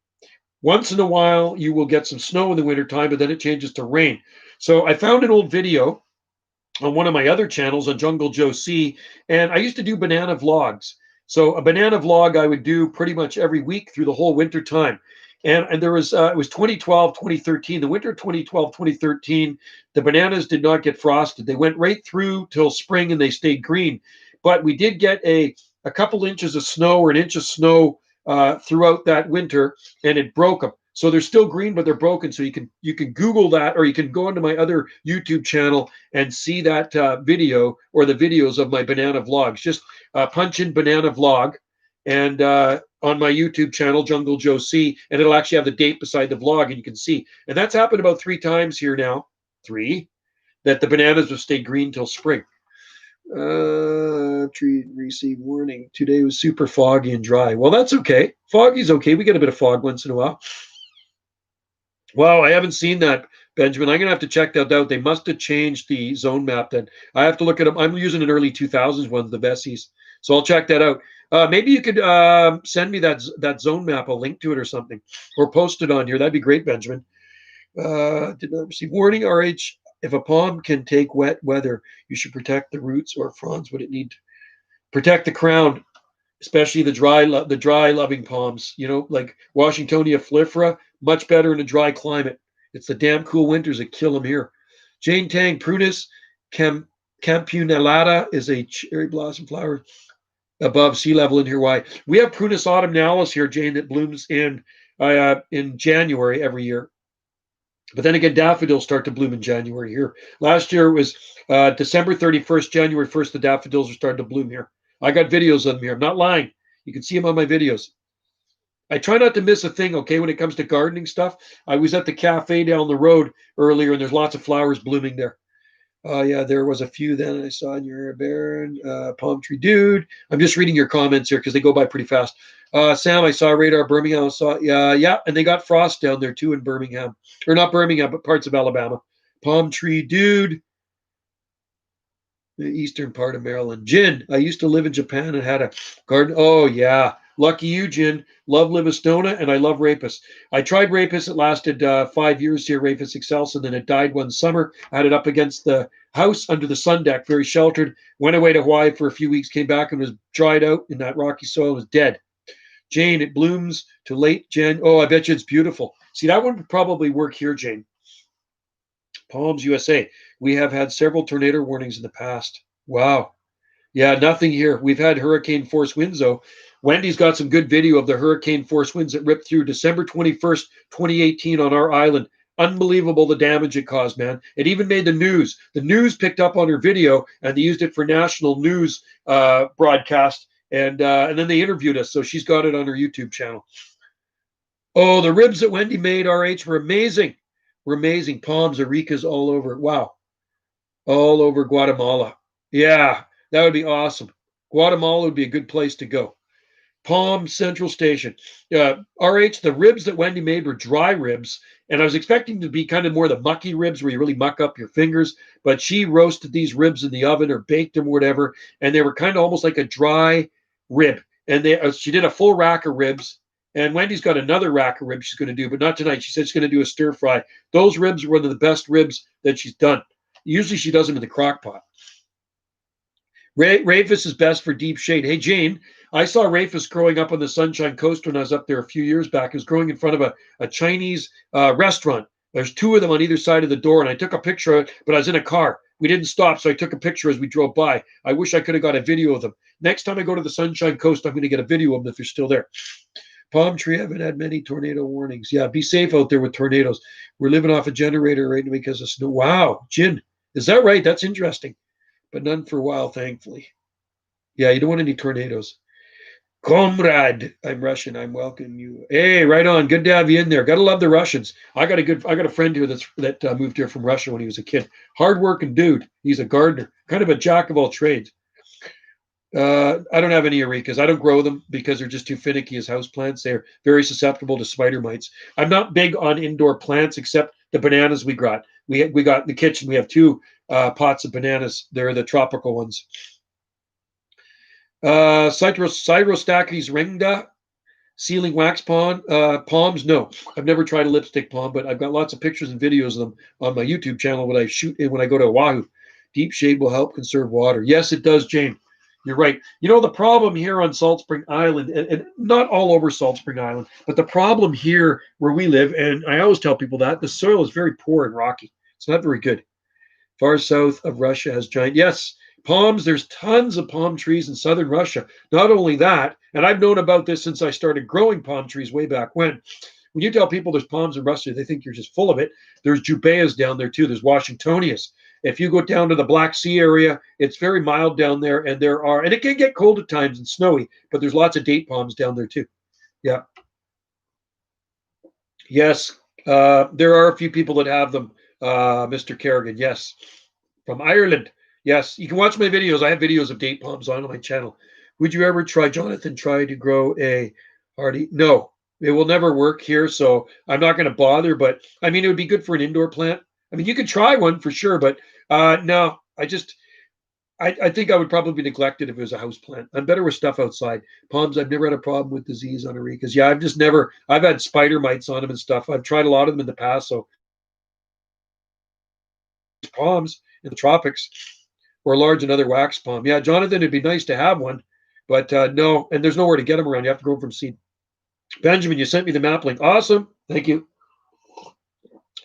Once in a while, you will get some snow in the wintertime, but then it changes to rain. So I found an old video on one of my other channels on Jungle Joe C, and I used to do banana vlogs. So a banana vlog I would do pretty much every week through the whole winter time. And there was it was 2012, 2013, the winter 2012, 2013, the bananas did not get frosted. They went right through till spring and they stayed green. But we did get a couple inches of snow or an inch of snow throughout that winter, and it broke them. So they're still green, but they're broken. So you can Google that, or you can go into my other YouTube channel and see that video or the videos of my banana vlogs. Just punch in banana vlog, and on my YouTube channel, Jungle Joe C, and it'll actually have the date beside the vlog, and you can see. And that's happened about 3 times here now. 3 that the bananas will stay green till spring. Tree receive warning. Today was super foggy and dry. Well, that's okay. Foggy's okay. We get a bit of fog once in a while. Wow, I haven't seen that, Benjamin. I'm gonna have to check that out. They must have changed the zone map then. I have to look at them. I'm using an early 2000s one, the Vessies. So I'll check that out. Maybe you could send me that zone map, a link to it or something, or post it on here. That'd be great, Benjamin. Did not receive warning. RH, if a palm can take wet weather, you should protect the roots or fronds. Would it need to protect the crown, especially the dry loving palms? You know, like Washingtonia flifera, much better in a dry climate. It's the damn cool winters that kill them here. Jane Tang, Prunus campanulata is a cherry blossom flower above sea level in Hawaii. We have Prunus autumnalis here, Jane, that blooms in January every year. But then again, daffodils start to bloom in January here. Last year it was December 31st, January 1st, the daffodils are starting to bloom here. I got videos of them here. I'm not lying. You can see them on my videos. I try not to miss a thing, okay, when it comes to gardening stuff. I was at the cafe down the road earlier, and there's lots of flowers blooming there. Yeah, there was a few then I saw in your Baron, Palm Tree Dude. I'm just reading your comments here because they go by pretty fast. Sam, I saw Radar Birmingham. I saw, yeah, and they got frost down there too in Birmingham. Or not Birmingham, but parts of Alabama. Palm Tree Dude, the eastern part of Maryland. Jin, I used to live in Japan and had a garden. Oh, yeah. Lucky you, Jin. Love Livistona, and I love Rapis. I tried Rapis. It lasted 5 years here, Rapis excelsa, and then it died one summer. I had it up against the house under the sun deck, very sheltered. Went away to Hawaii for a few weeks, came back and was dried out in that rocky soil, was dead. Jane, it blooms to late Jan. Oh, I bet you it's beautiful. See, that would probably work here, Jane. Palms, USA. We have had several tornado warnings in the past. Wow. Yeah, nothing here. We've had hurricane force winds, though. Wendy's got some good video of the hurricane force winds that ripped through December 21st, 2018 on our island. Unbelievable the damage it caused, man. It even made the news. The news picked up on her video, and they used it for national news broadcast. And then they interviewed us, so she's got it on her YouTube channel. Oh, the ribs that Wendy made, RH, were amazing. Were amazing. Palms, Aricas all over. Wow. All over Guatemala. Yeah, that would be awesome. Guatemala would be a good place to go. Palm Central Station. RH, the ribs that Wendy made were dry ribs, and I was expecting to be kind of more the mucky ribs where you really muck up your fingers, but she roasted these ribs in the oven or baked them or whatever, and they were kind of almost like a dry rib. And she did a full rack of ribs, and Wendy's got another rack of ribs she's going to do, but not tonight. She said she's going to do a stir fry. Those ribs were one of the best ribs that she's done. Usually she does them in the crock pot. Rafus is best for deep shade. Hey, Jane, I saw Rafus growing up on the Sunshine Coast when I was up there a few years back. It was growing in front of a Chinese restaurant. There's 2 of them on either side of the door, and I took a picture of it, but I was in a car. We didn't stop, so I took a picture as we drove by. I wish I could have got a video of them. Next time I go to the Sunshine Coast, I'm going to get a video of them if they're still there. Palm Tree, haven't had many tornado warnings. Yeah, be safe out there with tornadoes. We're living off a generator right now because of snow. Wow, Jin, is that right? That's interesting. But none for a while, thankfully. Yeah, you don't want any tornadoes. Comrade, I'm Russian. I'm welcoming you. Hey, right on. Good to have you in there. Gotta love the Russians. I got a friend here that moved here from Russia when he was a kid. Hardworking dude. He's a gardener, kind of a jack of all trades. I don't have any Eureka's. I don't grow them because they're just too finicky as houseplants. They're very susceptible to spider mites. I'm not big on indoor plants except the bananas we got. We got in the kitchen. We have 2 pots of bananas. They're the tropical ones. Cyrostachys ringda, sealing wax palms. No, I've never tried a lipstick palm, but I've got lots of pictures and videos of them on my YouTube channel when I shoot and when I go to Oahu. Deep shade will help conserve water. Yes, it does, Jane. You're right. You know, the problem here on Salt Spring Island, and not all over Salt Spring Island, but the problem here where we live, and I always tell people that, the soil is very poor and rocky. It's not very good. Far south of Russia has giant, yes, palms. There's tons of palm trees in southern Russia. Not only that, and I've known about this since I started growing palm trees way back when. When you tell people there's palms in Russia, they think you're just full of it. There's jubeias down there too. There's Washingtonias. If you go down to the Black Sea area, it's very mild down there, and it can get cold at times and snowy, but there's lots of date palms down there too. Yeah. Yes, there are a few people that have them, Mr. Kerrigan. Yes, from Ireland. Yes, you can watch my videos. I have videos of date palms on my channel. Would you ever try, Jonathan, try to grow a hardy? No, it will never work here, so I'm not going to bother. But I mean, it would be good for an indoor plant. I mean, you could try one for sure, but no, I think I would probably be neglected if it was a house plant. I'm better with stuff outside. Palms, I've never had a problem with disease on Auricas. Yeah, I've had spider mites on them and stuff. I've tried a lot of them in the past. So palms in the tropics or large another wax palm. Yeah, Jonathan, it'd be nice to have one, but no, and there's nowhere to get them around. You have to grow them from seed. Benjamin, you sent me the map link. Awesome. Thank you.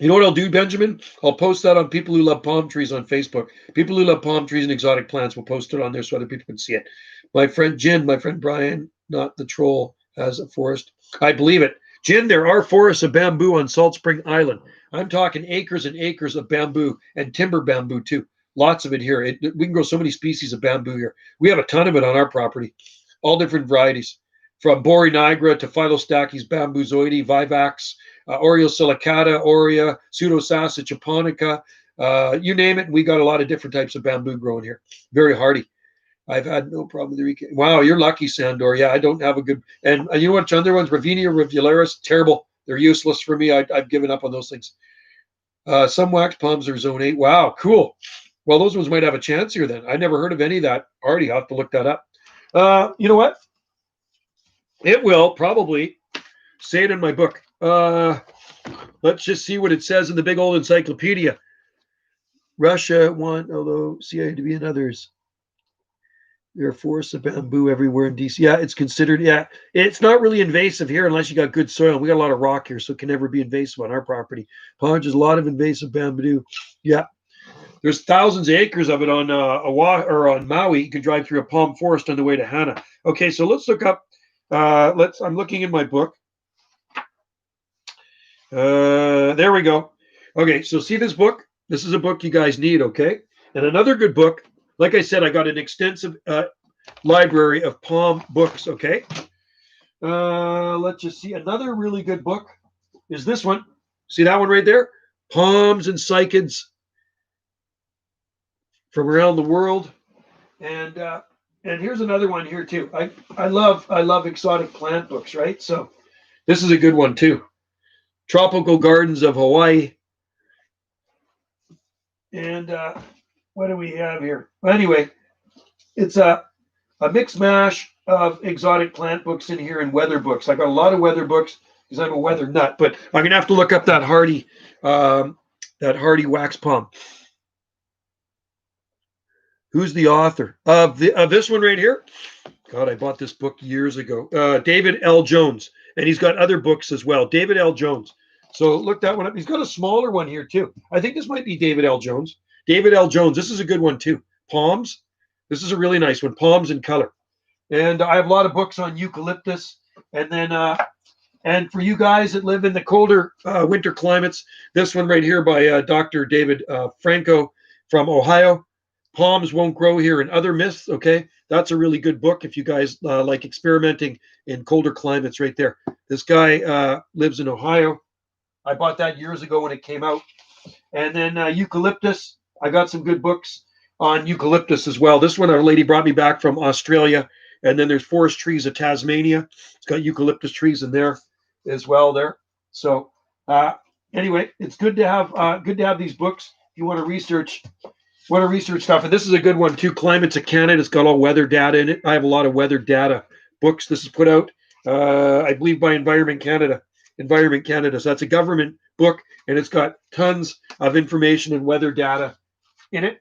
You know what I'll do, Benjamin? I'll post that on People Who Love Palm Trees on Facebook. People Who Love Palm Trees and Exotic Plants will post it on there so other people can see it. My friend Jin, my friend Brian, not the troll, has a forest. I believe it. Jin, there are forests of bamboo on Salt Spring Island. I'm talking acres and acres of bamboo and timber bamboo too. Lots of it here. We can grow so many species of bamboo here. We have a ton of it on our property, all different varieties, from Bori nigra to Phyllostachys bambuzoides, vivax, Oreosilicata, Aurea, Pseudosassa japonica, you name it. We got a lot of different types of bamboo growing here. Very hardy. I've had no problem with the Wow, you're lucky, Sandor. Yeah, I don't have a good. And you know what? Other ones, Ravinia rivularis, terrible. They're useless for me. I've given up on those things. Some wax palms are zone 8. Wow, cool. Well, those ones might have a chance here then. I never heard of any of that. Already, I'll have to look that up. You know what? It will probably say it in my book. Let's just see what it says in the big old encyclopedia. Russia want, although CIA to be in others. There are forests of bamboo everywhere in DC. Yeah, it's considered. Yeah, it's not really invasive here unless you got good soil. We got a lot of rock here, so it can never be invasive on our property. Ponge is a lot of invasive bamboo. Yeah, there's thousands of acres of it on Oahu or on Maui. You can drive through a palm forest on the way to Hana. Okay, so let's look up. I'm looking in my book. There we go. Okay, so see this book? This is a book you guys need, okay? And another good book, like I said, I got an extensive library of palm books, okay? Let's just see. Another really good book is this one. See that one right there? Palms and Cycads from around the world. And here's another one here too. I love exotic plant books, right? So this is a good one too. Tropical Gardens of Hawaii. And what do we have here? Well, anyway, it's a mixed mash of exotic plant books in here and weather books. I got a lot of weather books because I'm a weather nut, but I'm gonna have to look up that hardy wax palm. Who's the author of this one right here? God, I bought this book years ago. David L. Jones, and he's got other books as well. David L. Jones. So look that one up. He's got a smaller one here too. I think this might be David L. Jones. David L. Jones. This is a good one too. Palms. This is a really nice one. Palms in color. And I have a lot of books on eucalyptus. And then, and for you guys that live in the colder winter climates, this one right here by Dr. David Franco from Ohio. Palms won't grow here in other myths. Okay, that's a really good book if you guys like experimenting in colder climates. Right there. This guy lives in Ohio. I bought that years ago when it came out. And then eucalyptus. I got some good books on eucalyptus as well. This one, a lady brought me back from Australia. And then there's Forest Trees of Tasmania. It's got eucalyptus trees in there as well there. So anyway, it's good to have these books if you want to research stuff. And this is a good one too. Climates of Canada. It's got all weather data in it. I have a lot of weather data books. This is put out, I believe, by Environment Canada. So that's a government book, and it's got tons of information and weather data in it.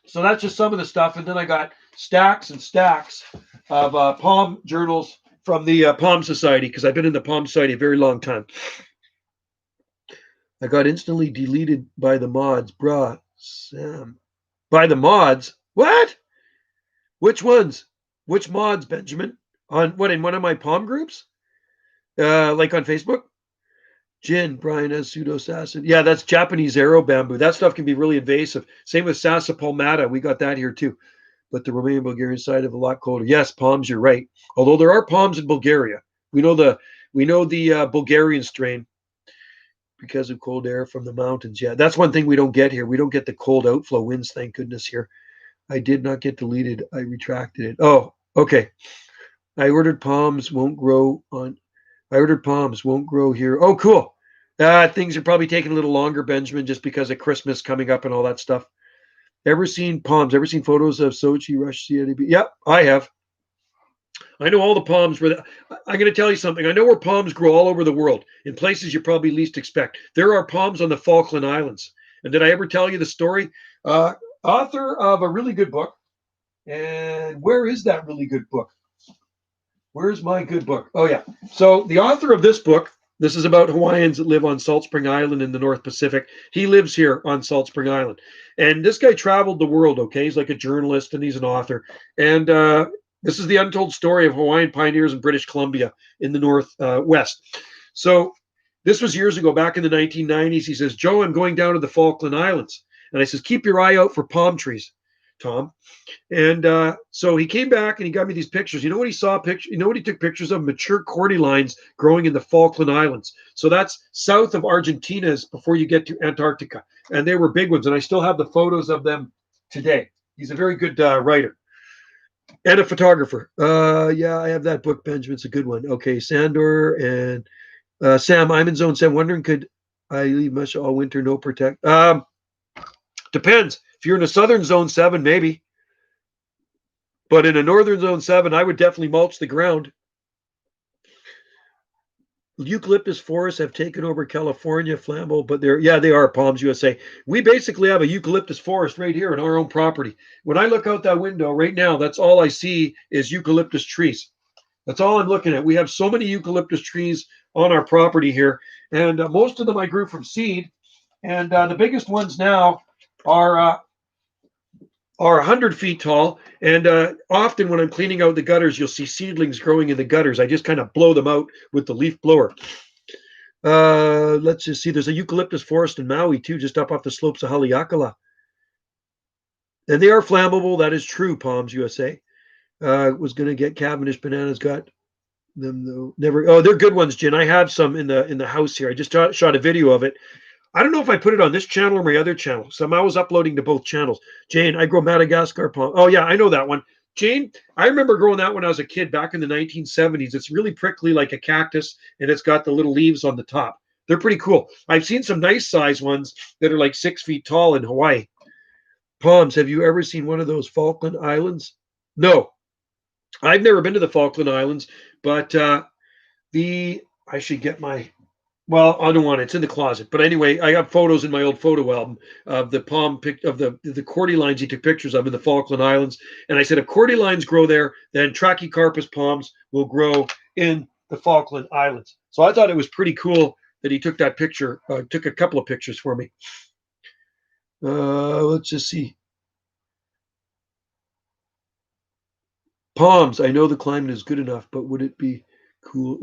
So that's just some of the stuff. And then I got stacks and stacks of palm journals from the Palm Society, because I've been in the Palm Society a very long time. I got instantly deleted by the mods. Bruh, Sam. By the mods? What? Which ones? Which mods, Benjamin? On what, in one of my Palm groups? Like on Facebook? Gin, Brian has pseudosassin. Yeah, that's Japanese arrow bamboo. That stuff can be really invasive. Same with Sassa palmata. We got that here too. But the Romanian Bulgarian side of a lot colder. Yes, palms, you're right. Although there are palms in Bulgaria. We know the Bulgarian strain because of cold air from the mountains. Yeah, that's one thing we don't get here. We don't get the cold outflow winds, thank goodness, here. I did not get deleted. I retracted it. Oh, okay. I ordered palms won't grow here. Oh, cool. Things are probably taking a little longer, Benjamin, just because of Christmas coming up and all that stuff. Ever seen palms? Ever seen photos of Sochi, Russia, CIDB? Yep, I have. I know all the palms where I'm going to tell you something. I know where palms grow all over the world, in places you probably least expect. There are palms on the Falkland Islands. And did I ever tell you the story? Author of a really good book. And where is that really good book? Where's my good book? Oh, yeah. So the author of this book, this is about Hawaiians that live on Salt Spring Island in the North Pacific. He lives here on Salt Spring Island. And this guy traveled the world, okay? He's like a journalist and he's an author. And this is the untold story of Hawaiian pioneers in British Columbia in the Northwest. So this was years ago, back in the 1990s. He says, Joe, I'm going down to the Falkland Islands. And I says, keep your eye out for palm trees, Tom. And so he came back and he got me these pictures. You know what he saw? You know what he took pictures of? Mature cordylines growing in the Falkland Islands. So that's south of Argentina before you get to Antarctica. And they were big ones. And I still have the photos of them today. He's a very good writer and a photographer. Yeah, I have that book, Benjamin. It's a good one. Okay, Sandor and Sam, I'm in zone 7. Wondering, could I leave much all winter, no protect? Depends. If you're in a southern zone 7, maybe. But in a northern zone 7, I would definitely mulch the ground. Eucalyptus forests have taken over California, flammable, but they are Palms USA. We basically have a eucalyptus forest right here on our own property. When I look out that window right now, that's all I see is eucalyptus trees. That's all I'm looking at. We have so many eucalyptus trees on our property here, and most of them I grew from seed. And the biggest ones now are 100 feet tall. And often when I'm cleaning out the gutters, you'll see seedlings growing in the gutters. I just kind of blow them out with the leaf blower. Let's just see. There's a eucalyptus forest in Maui, too, just up off the slopes of Haleakala. And they are flammable. That is true, Palms USA. Was going to get Cavendish Bananas. Got them, though. Never. Oh, they're good ones, Jen. I have some in the house here. I just shot a video of it. I don't know if I put it on this channel or my other channel. So I'm always uploading to both channels. Jane, I grow Madagascar palm. Oh, yeah, I know that one. Jane, I remember growing that when I was a kid back in the 1970s. It's really prickly like a cactus, and it's got the little leaves on the top. They're pretty cool. I've seen some nice size ones that are like 6 feet tall in Hawaii. Palms, have you ever seen one of those Falkland Islands? No, I've never been to the Falkland Islands, but I should get my... Well, I don't want it. It's in the closet. But anyway, I have photos in my old photo album of the the cordylines he took pictures of in the Falkland Islands. And I said, if cordylines grow there, then Trachycarpus palms will grow in the Falkland Islands. So I thought it was pretty cool that he took that picture, took a couple of pictures for me. Let's just see. Palms. I know the climate is good enough, but would it be cool?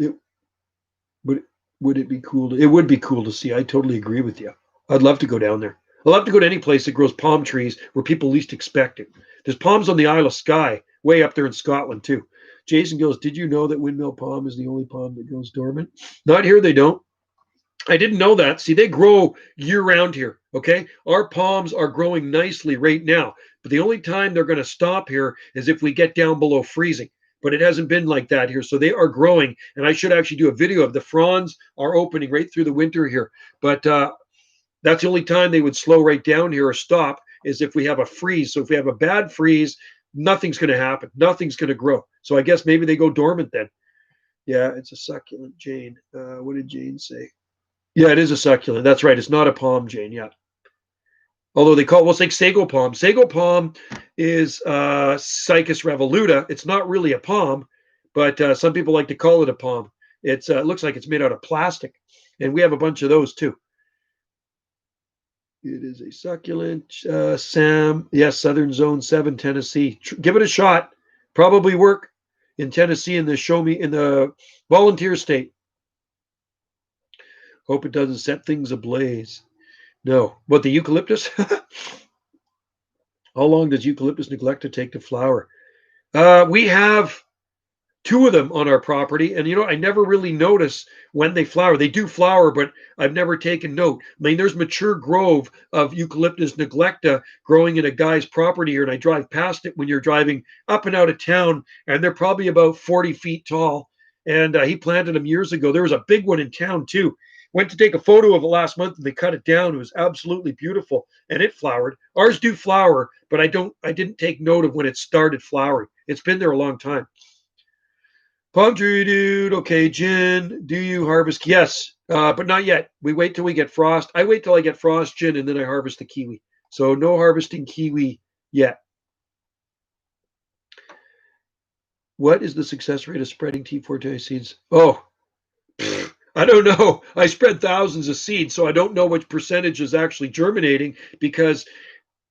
Would it be cool? It would be cool to see. I totally agree with you. I'd love to go down there. I'd love to go to any place that grows palm trees where people least expect it. There's palms on the Isle of Skye, way up there in Scotland, too. Jason goes, did you know that windmill palm is the only palm that goes dormant? Not here, they don't. I didn't know that. See, they grow year-round here, okay? Our palms are growing nicely right now, but the only time they're going to stop here is if we get down below freezing. But it hasn't been like that here. So they are growing. And I should actually do a video of the fronds are opening right through the winter here. But that's the only time they would slow right down here or stop is if we have a freeze. So if we have a bad freeze, nothing's going to happen. Nothing's going to grow. So I guess maybe they go dormant then. Yeah, it's a succulent, Jane. What did Jane say? Yeah, it is a succulent. That's right. It's not a palm, Jane. Yeah. Although it's like sago palm. Sago palm is Cycas revoluta. It's not really a palm, but some people like to call it a palm. It looks like it's made out of plastic, and we have a bunch of those too. It is a succulent, Sam. Yes, Southern Zone 7, Tennessee. Give it a shot. Probably work in Tennessee in the volunteer state. Hope it doesn't set things ablaze. No. What, the eucalyptus? How long does Eucalyptus neglecta take to flower? We have two of them on our property, and I never really notice when they flower. They do flower, but I've never taken note. I mean, there's mature grove of Eucalyptus neglecta growing in a guy's property here, and I drive past it when you're driving up and out of town, and they're probably about 40 feet tall. And he planted them years ago. There was a big one in town too. Went to take a photo of it last month, and they cut it down. It was absolutely beautiful, and it flowered. Ours do flower, but I didn't take note of when it started flowering. It's been there a long time. Palm tree dude. Okay, gin. Do you harvest? Yes, but not yet. We wait till we get frost. I wait till I get frost gin, and then I harvest the kiwi. So no harvesting kiwi yet. What is the success rate of spreading T4 seeds? Oh, I don't know. I spread thousands of seeds, so I don't know which percentage is actually germinating because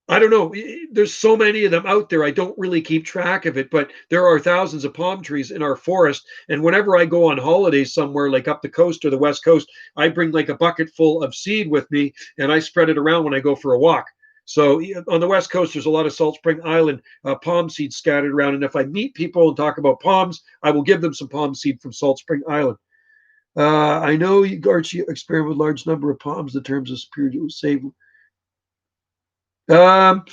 I don't know. There's so many of them out there. I don't really keep track of it, but there are thousands of palm trees in our forest. And whenever I go on holidays somewhere, like up the coast or the west coast, I bring like a bucket full of seed with me, and I spread it around when I go for a walk. So on the west coast, there's a lot of Salt Spring Island palm seeds scattered around. And if I meet people and talk about palms, I will give them some palm seed from Salt Spring Island. I know you, Archie, experiment with large number of palms in terms of spiritual save. Um,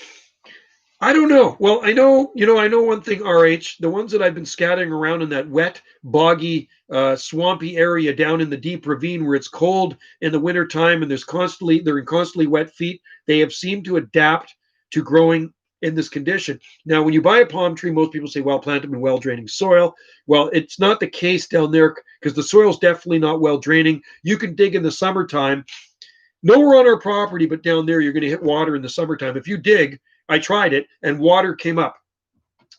I don't know. Well, I know one thing, RH, the ones that I've been scattering around in that wet, boggy, swampy area down in the deep ravine where it's cold in the wintertime and they're in constantly wet feet, they have seemed to adapt to growing in this condition. Now, when you buy a palm tree, most people say, well, plant them in well draining soil. Well, it's not the case down there because the soil's definitely not well draining. You can dig in the summertime. Nowhere on our property, but down there, you're going to hit water in the summertime. If you dig, I tried it, and water came up.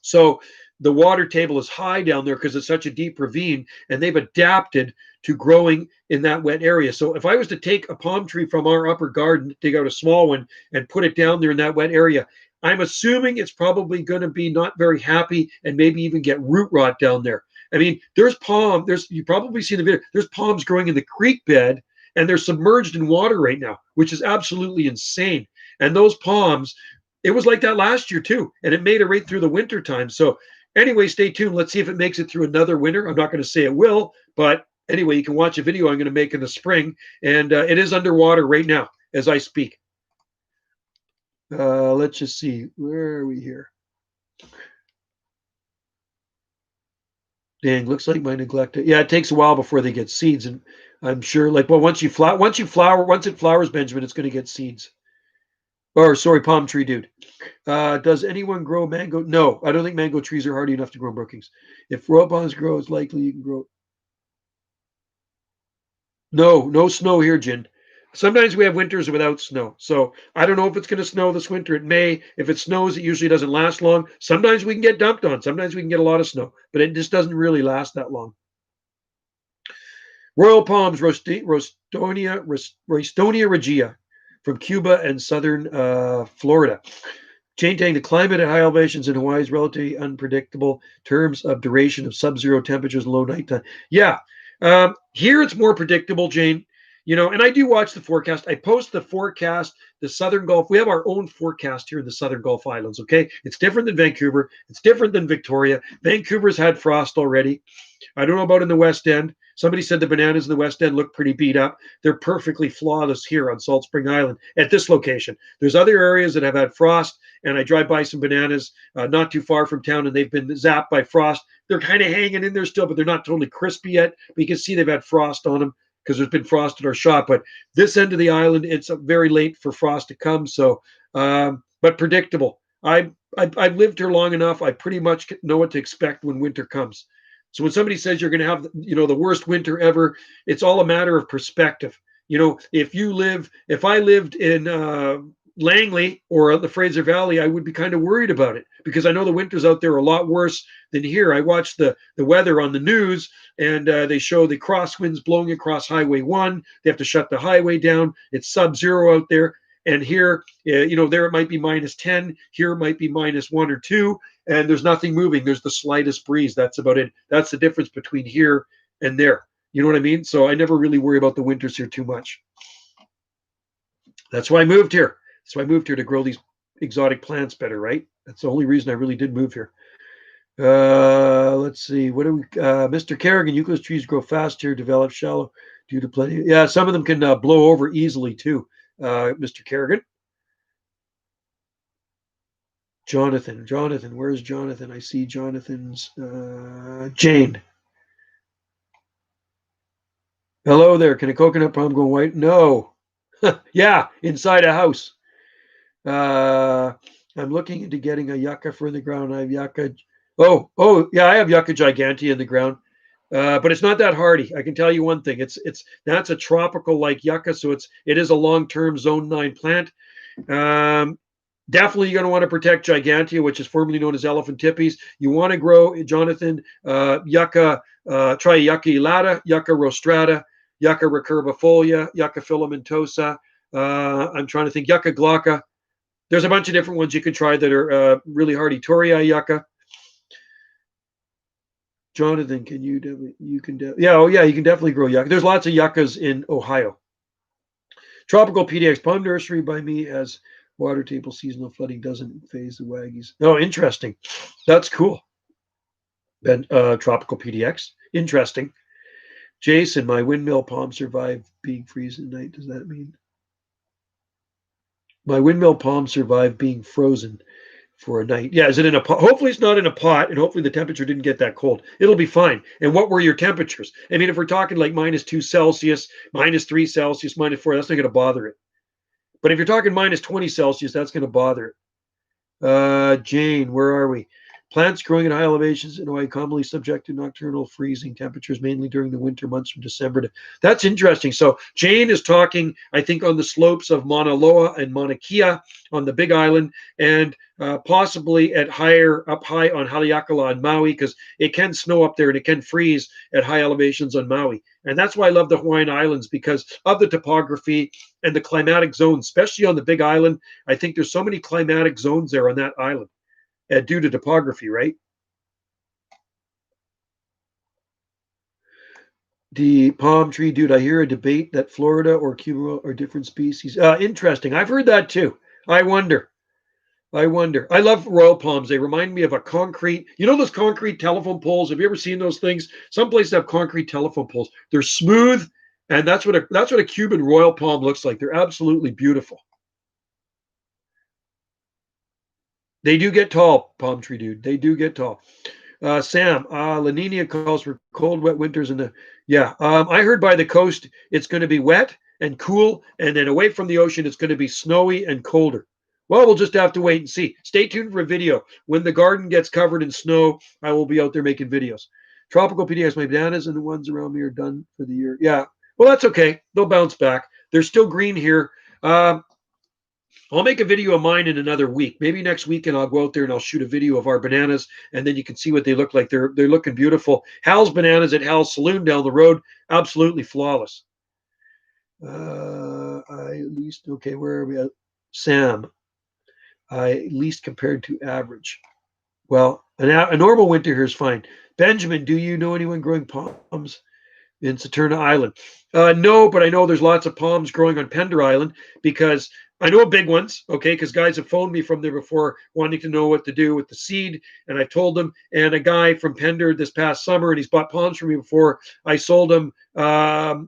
So the water table is high down there because it's such a deep ravine, and they've adapted to growing in that wet area. So if I was to take a palm tree from our upper garden, dig out a small one, and put it down there in that wet area, I'm assuming it's probably going to be not very happy and maybe even get root rot down there. I mean, you probably see the video. There's palms growing in the creek bed, and they're submerged in water right now, which is absolutely insane. And those palms, it was like that last year too, and it made it right through the winter time. So anyway, stay tuned. Let's see if it makes it through another winter. I'm not going to say it will, but anyway, you can watch a video I'm going to make in the spring, and it is underwater right now as I speak. Let's just see. Where are we here? Dang, looks like my neglected. Yeah, it takes a while before they get seeds, and I'm sure, like, well, once it flowers, Benjamin, it's going to get seeds. Or sorry, palm tree dude. Does anyone grow mango? No, I don't think mango trees are hardy enough to grow in Brookings. If royal palms grow, it's likely you can grow. No snow here, Jin. Sometimes we have winters without snow. So I don't know if it's going to snow this winter. It may. If it snows, it usually doesn't last long. Sometimes we can get dumped on. Sometimes we can get a lot of snow, but it just doesn't really last that long. Royal palms, Rostonia regia, from Cuba and southern Florida. Chain Tang, the climate at high elevations in Hawaii is relatively unpredictable in terms of duration of sub-zero temperatures and low nighttime. Yeah. Here it's more predictable, Jane. And I do watch the forecast. I post the forecast, the Southern Gulf. We have our own forecast here in the Southern Gulf Islands, okay? It's different than Vancouver. It's different than Victoria. Vancouver's had frost already. I don't know about in the West End. Somebody said the bananas in the West End look pretty beat up. They're perfectly flawless here on Salt Spring Island at this location. There's other areas that have had frost, and I drive by some bananas not too far from town, and they've been zapped by frost. They're kind of hanging in there still, but they're not totally crispy yet. But you can see they've had frost on them because there's been frost at our shop. But this end of the island, it's very late for frost to come. So, but predictable. I've lived here long enough. I pretty much know what to expect when winter comes. So when somebody says you're going to have, the worst winter ever, it's all a matter of perspective. If I lived in Langley or the Fraser Valley, I would be kind of worried about it because I know the winters out there are a lot worse than here. I watch the weather on the news, and they show the crosswinds blowing across Highway 1. They have to shut the highway down. It's sub-zero out there. And here, there it might be -10. Here it might be -1 or 2, and there's nothing moving. There's the slightest breeze. That's about it. That's the difference between here and there. You know what I mean? So I never really worry about the winters here too much. That's why I moved here. That's why I moved here, to grow these exotic plants better, right? That's the only reason I really did move here. Let's see. What do we, Mr. Kerrigan, eucalyptus trees grow fast here, develop shallow due to plenty. Yeah, some of them can blow over easily too, Mr. Kerrigan. Jonathan, where's Jonathan? I see Jonathan's, Jane. Hello there. Can a coconut palm go white? No. Yeah, inside a house. I'm looking into getting a yucca for in the ground. I have yucca. Oh, yeah, I have yucca gigantea in the ground, but it's not that hardy. I can tell you one thing. That's a tropical like yucca, so it is a long-term Zone 9 plant. Definitely, you're going to want to protect gigantea, which is formerly known as elephant tippies. You want to grow, Jonathan, yucca. Try yucca elata, yucca rostrata, yucca recurvifolia, yucca filamentosa. I'm trying to think, yucca glauca. There's a bunch of different ones you can try that are really hardy. Torii yucca. Jonathan, you can definitely grow yucca. There's lots of yuccas in Ohio. Tropical PDX palm nursery by me as water table seasonal flooding doesn't phase the waggies. Oh, interesting. That's cool. Then tropical PDX. Interesting. Jason, my windmill palm survived being freezing at night. Does that mean? My windmill palm survived being frozen for a night. Yeah, is it in a pot? Hopefully it's not in a pot, and hopefully the temperature didn't get that cold. It'll be fine. And what were your temperatures? I mean, if we're talking like -2 Celsius, -3 Celsius, -4, that's not going to bother it. But if you're talking -20 Celsius, that's going to bother it. Jane, where are we? Plants growing at high elevations in Hawaii commonly subject to nocturnal freezing temperatures, mainly during the winter months from December to. That's interesting. So Jane is talking, I think, on the slopes of Mauna Loa and Mauna Kea on the Big Island, and possibly up high on Haleakala and Maui, because it can snow up there and it can freeze at high elevations on Maui. And that's why I love the Hawaiian Islands, because of the topography and the climatic zones, especially on the Big Island. I think there's so many climatic zones there on that island. Due to topography, right? The palm tree, dude. I hear a debate that Florida or Cuba are different species. Interesting. I've heard that too. I wonder. I love royal palms. They remind me of a concrete. You know those concrete telephone poles? Have you ever seen those things? Some places have concrete telephone poles. They're smooth, and that's what a Cuban royal palm looks like. They're absolutely beautiful. They do get tall, palm tree dude. They do get tall. Sam, La Nina calls for cold, wet winters. I heard by the coast it's going to be wet and cool, and then away from the ocean it's going to be snowy and colder. Well, we'll just have to wait and see. Stay tuned for a video. When the garden gets covered in snow, I will be out there making videos. Tropical PDX, my bananas and the ones around me are done for the year. Yeah, well, that's okay. They'll bounce back. They're still green here. I'll make a video of mine in another week. Maybe next weekend I'll go out there and I'll shoot a video of our bananas, and then you can see what they look like. They're looking beautiful. Hal's Bananas at Hal's Saloon down the road, absolutely flawless. Where are we at? Sam, at least compared to average. Well, a normal winter here is fine. Benjamin, do you know anyone growing palms in Saturna Island? No, but I know there's lots of palms growing on Pender Island, because I know big ones, okay, because guys have phoned me from there before wanting to know what to do with the seed, and I told them. And a guy from Pender this past summer, and he's bought palms from me before. I sold him,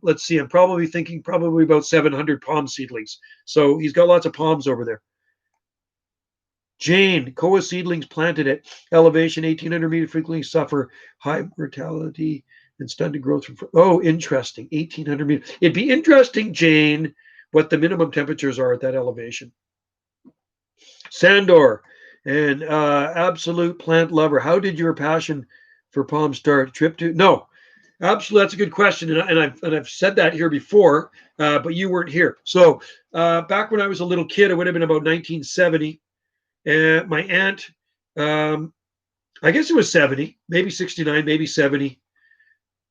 let's see, I'm probably thinking about 700 palm seedlings. So he's got lots of palms over there. Jane, koa seedlings planted at elevation 1,800 meters frequently suffer high mortality and stunted growth. Oh, interesting. 1,800 meters. It'd be interesting, Jane, what the minimum temperatures are at that elevation. Sandor, an absolute plant lover. How did your passion for palms start? No. Absolutely, that's a good question, and I've said that here before, but you weren't here. So back when I was a little kid, it would have been about 1970, and my aunt, um, I guess it was 70, maybe 69, maybe 70.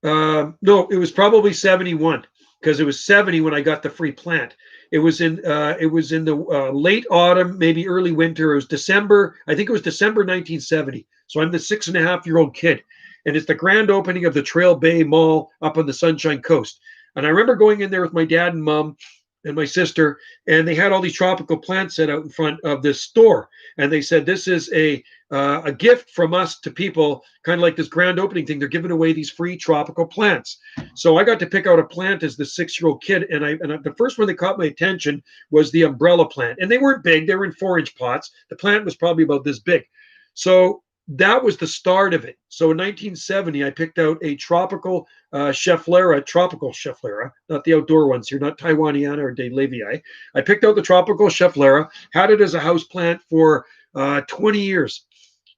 No, it was probably 71 because it was 70 when I got the free plant. It was in the late autumn, maybe early winter. It was December. I think it was December 1970. So I'm the 6.5-year-old kid, and it's the grand opening of the Trail Bay Mall up on the Sunshine Coast. And I remember going in there with my dad and mom and my sister, and they had all these tropical plants set out in front of this store. And they said, "This is a gift from us to people, kind of like this grand opening thing. They're giving away these free tropical plants." So I got to pick out a plant as the 6-year-old kid, and the first one that caught my attention was the umbrella plant. And they weren't big; they were in 4-inch pots. The plant was probably about this big. So that was the start of it. So in 1970, I picked out a tropical tropical Schefflera, not the outdoor ones here, not Taiwaniana or De Levii. I picked out the tropical Schefflera, had it as a house plant for 20 years.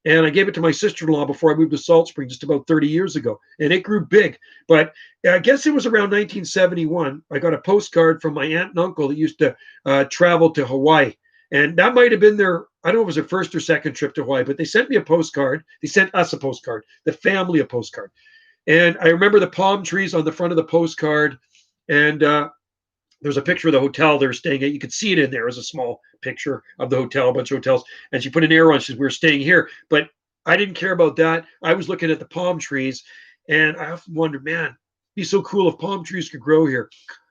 And I gave it to my sister-in-law before I moved to Salt Spring just about 30 years ago. And it grew big. But I guess it was around 1971. I got a postcard from my aunt and uncle that used to travel to Hawaii. And that might have been their, I don't know if it was their first or second trip to Hawaii, but they sent me a postcard. They sent us a postcard, the family a postcard. And I remember the palm trees on the front of the postcard. And there's a picture of the hotel they're staying at. You could see it in there as a small picture of the hotel, a bunch of hotels. And she put an arrow on. She says, "We're staying here." But I didn't care about that. I was looking at the palm trees, and I often wondered, man, it'd be so cool if palm trees could grow here.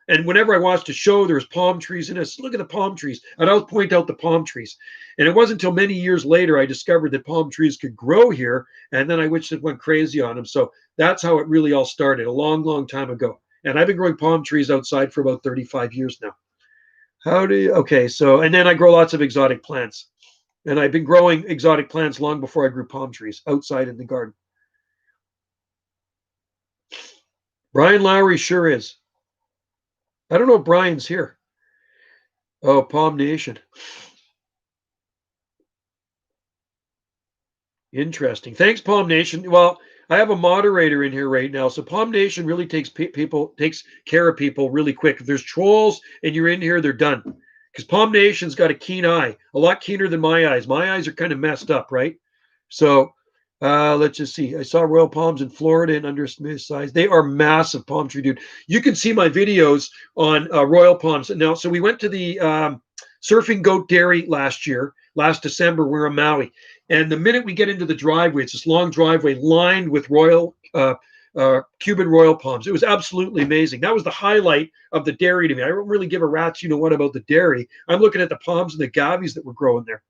And whenever I watched a show, there was palm trees in it. Look at the palm trees. I'd always point out the palm trees. And it wasn't until many years later I discovered that palm trees could grow here. And then I went crazy on them. So that's how it really all started a long, long time ago. And I've been growing palm trees outside for about 35 years now. Okay, so, and then I grow lots of exotic plants. And I've been growing exotic plants long before I grew palm trees outside in the garden. Brian Lowry sure is. I don't know if Brian's here. Oh, Palm Nation. Interesting. Thanks, Palm Nation. Well, I have a moderator in here right now, so Palm Nation really takes care of people really quick. If there's trolls and you're in here, they're done. Because Palm Nation's got a keen eye, a lot keener than my eyes. My eyes are kind of messed up, right? So let's just see. I saw royal palms in Florida and under Smith size. They are massive palm tree, dude. You can see my videos on royal palms. Now, so we went to the Surfing Goat Dairy last December. We're in Maui. And the minute we get into the driveway, it's this long driveway lined with Cuban royal palms. It was absolutely amazing. That was the highlight of the dairy to me. I don't really give a rat's what about the dairy. I'm looking at the palms and the gavies that were growing there.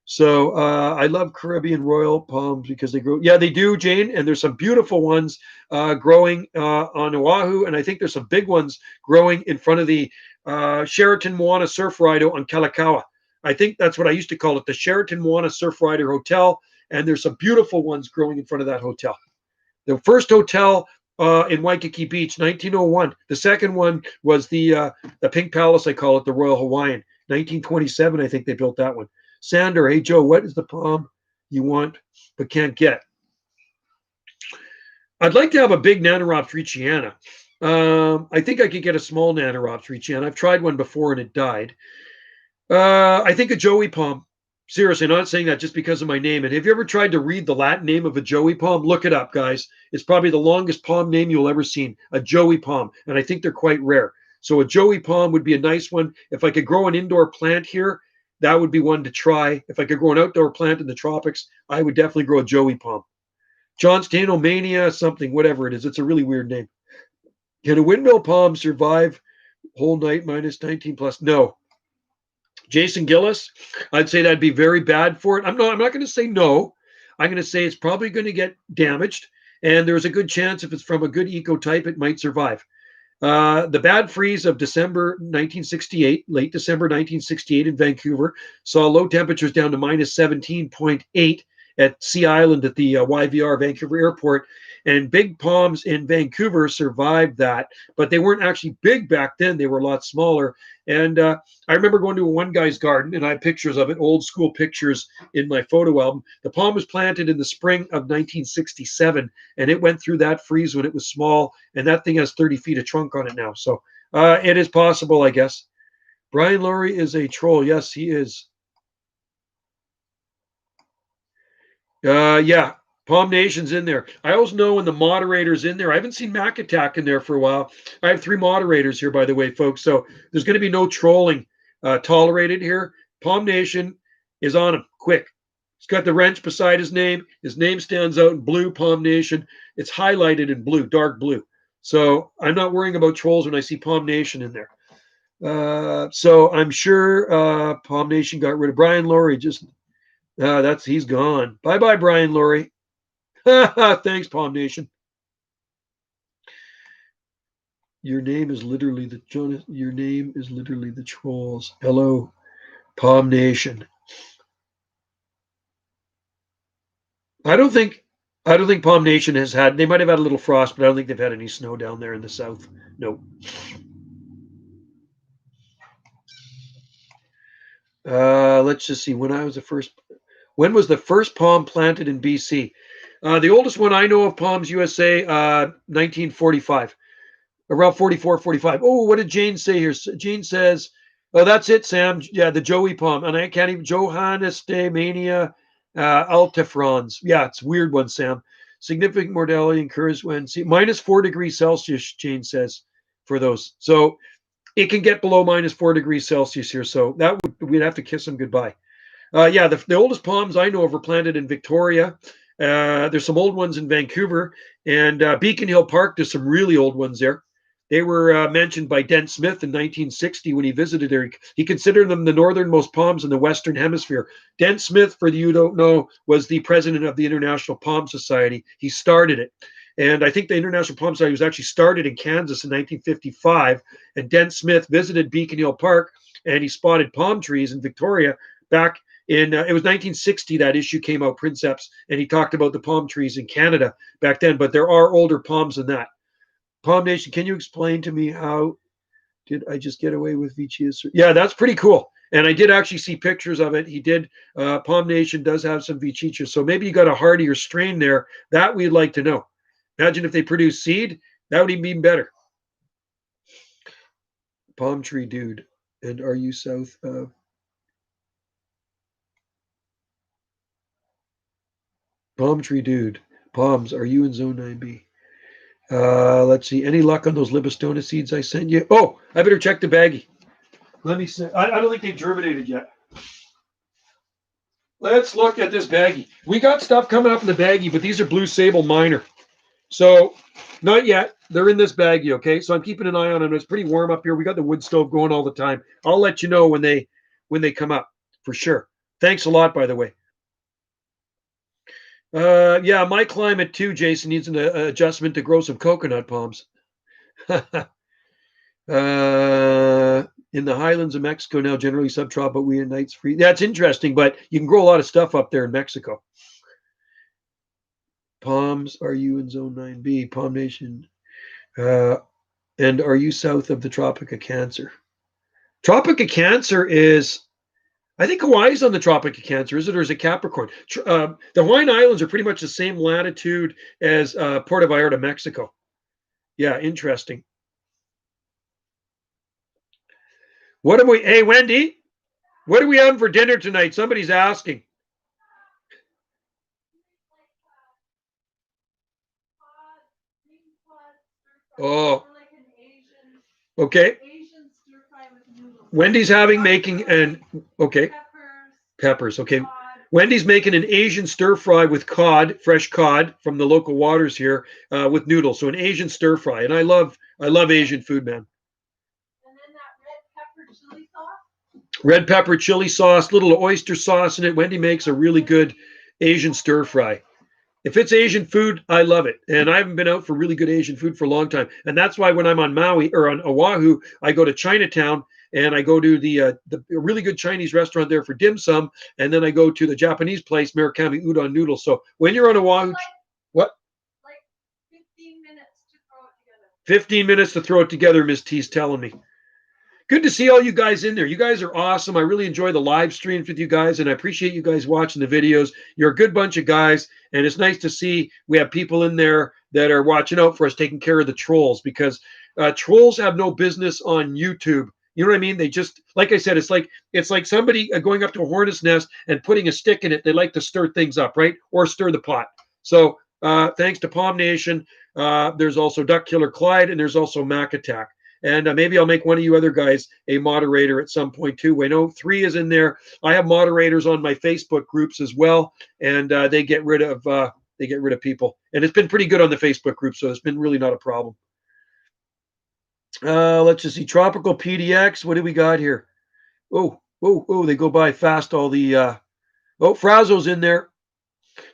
So I love Caribbean royal palms because they grow. Yeah, they do, Jane. And there's some beautiful ones growing on Oahu. And I think there's some big ones growing in front of the Sheraton Moana Surf Rido on Kalakaua. I think that's what I used to call it, the Sheraton Moana Surf Rider Hotel. And there's some beautiful ones growing in front of that hotel. The first hotel in Waikiki Beach, 1901. The second one was the Pink Palace, I call it, the Royal Hawaiian. 1927, I think they built that one. Sander, hey, Joe, what is the palm you want but can't get? I'd like to have a big Nanoropes ricciana. I think I could get a small Nanoropes ricciana. I've tried one before and it died. I think a Joey palm. Seriously, not saying that just because of my name. And have you ever tried to read the Latin name of a Joey palm? Look it up, guys. It's probably the longest palm name you'll ever seen, a Joey palm. And I think they're quite rare. So a Joey palm would be a nice one. If I could grow an indoor plant here, that would be one to try. If I could grow an outdoor plant in the tropics, I would definitely grow a Joey palm. Johnstonomania, something, whatever it is. It's a really weird name. Can a windmill palm survive whole night minus 19 plus? No. Jason Gillis, I'd say that'd be very bad for it. I'm not going to say no. I'm going to say it's probably going to get damaged. And there's a good chance if it's from a good ecotype, it might survive. The bad freeze of December 1968, late December 1968 in Vancouver, saw low temperatures down to minus 17.8. at Sea Island at the YVR Vancouver Airport. And big palms in Vancouver survived that, but they weren't actually big back then. They were a lot smaller. And I remember going to one guy's garden, and I have pictures of it, old school pictures in my photo album. The palm was planted in the spring of 1967, and it went through that freeze when it was small, and that thing has 30 feet of trunk on it now. So it is possible, I guess. Brian Laurie is a troll. Yes, he is. Yeah, Palm Nation's in there. I always know when the moderator's in there. I haven't seen Mac Attack in there for a while. I have 3 moderators here, by the way, folks. So there's going to be no trolling tolerated here. Palm Nation is on him, quick. He's got the wrench beside his name. His name stands out in blue, Palm Nation. It's highlighted in blue, dark blue. So I'm not worrying about trolls when I see Palm Nation in there. So I'm sure Palm Nation got rid of Brian Laurie. He's gone. Bye-bye, Brian Laurie. Thanks, Palm Nation. Your name is literally the trolls. Hello, Palm Nation. I don't think Palm Nation has had. They might have had a little frost, but I don't think they've had any snow down there in the south. No. Let's just see. When was the first palm planted in BC? The oldest one I know of, Palms USA, 1945, around 44, 45. Oh, what did Jane say here? Jane says, oh, that's it, Sam. Yeah, the Joey palm. And I can't even, Johannes de Mania altifrons. Yeah, it's a weird one, Sam. Significant mortality occurs when, minus 4 degrees Celsius, Jane says, for those. So it can get below minus 4 degrees Celsius here. So we'd have to kiss them goodbye. Yeah, the oldest palms I know of were planted in Victoria. There's some old ones in Vancouver, and Beacon Hill Park, there's some really old ones there. They were mentioned by Dent Smith in 1960 when he visited there. He considered them the northernmost palms in the Western Hemisphere. Dent Smith, for you who don't know, was the president of the International Palm Society. He started it. And I think the International Palm Society was actually started in Kansas in 1955. And Dent Smith visited Beacon Hill Park, and he spotted palm trees in Victoria back in, it was 1960 that issue came out, Princeps, and he talked about the palm trees in Canada back then. But there are older palms than that. Palm Nation, can you explain to me how did I just get away with Vichias? Yeah, that's pretty cool. And I did actually see pictures of it. He did. Palm Nation does have some Vichichas. So maybe you got a hardier strain there. That we'd like to know. Imagine if they produce seed. That would even be better. Palm tree dude. And are you south of? Palm tree dude. Palms, are you in zone 9B? Let's see. Any luck on those Libastona seeds I sent you? Oh, I better check the baggie. Let me see. I don't think they've germinated yet. Let's look at this baggie. We got stuff coming up in the baggie, but these are Blue Sable Minor. So not yet. They're in this baggie, okay? So I'm keeping an eye on them. It's pretty warm up here. We got the wood stove going all the time. I'll let you know when they come up for sure. Thanks a lot, by the way. Yeah, my climate too, Jason, needs an adjustment to grow some coconut palms. In the highlands of Mexico now, generally subtropical, we at nights free. That's interesting, but you can grow a lot of stuff up there in Mexico. Palms, are you in zone 9B? Palm Nation. And are you south of the Tropic of Cancer? Tropic of Cancer is, I think Hawaii's on the Tropic of Cancer, is it, or is it Capricorn? The Hawaiian Islands are pretty much the same latitude as Puerto Vallarta, Mexico. Yeah, interesting. Hey, Wendy, what are we having for dinner tonight? Somebody's asking. Oh, okay. Wendy's making peppers. Okay. Wendy's making an Asian stir fry with cod, fresh cod from the local waters here, with noodles. So an Asian stir fry, and I love Asian food, man. And then that red pepper chili sauce, little oyster sauce in it. Wendy makes a really good Asian stir fry. If it's Asian food, I love it. And I haven't been out for really good Asian food for a long time. And that's why when I'm on Maui or on Oahu, I go to Chinatown and I go to the really good Chinese restaurant there for dim sum, and then I go to the Japanese place, Murakami Udon Noodles. So when you're on Oahu, what? Like 15 minutes to throw it together. 15 minutes to throw it together, Miss T's telling me. Good to see all you guys in there. You guys are awesome. I really enjoy the live streams with you guys, and I appreciate you guys watching the videos. You're a good bunch of guys, and it's nice to see we have people in there that are watching out for us, taking care of the trolls, because trolls have no business on YouTube. You know what I mean? They just, like I said, it's like somebody going up to a hornet's nest and putting a stick in it. They like to stir things up, right? Or stir the pot. So thanks to Palm Nation, there's also Duck Killer Clyde, and there's also Mac Attack. And maybe I'll make one of you other guys a moderator at some point too. I know 3 is in there. I have moderators on my Facebook groups as well, and they get rid of people. And it's been pretty good on the Facebook group, so it's been really not a problem. Let's just see. Tropical PDX. What do we got here? Oh, they go by fast. All the Frazo's in there.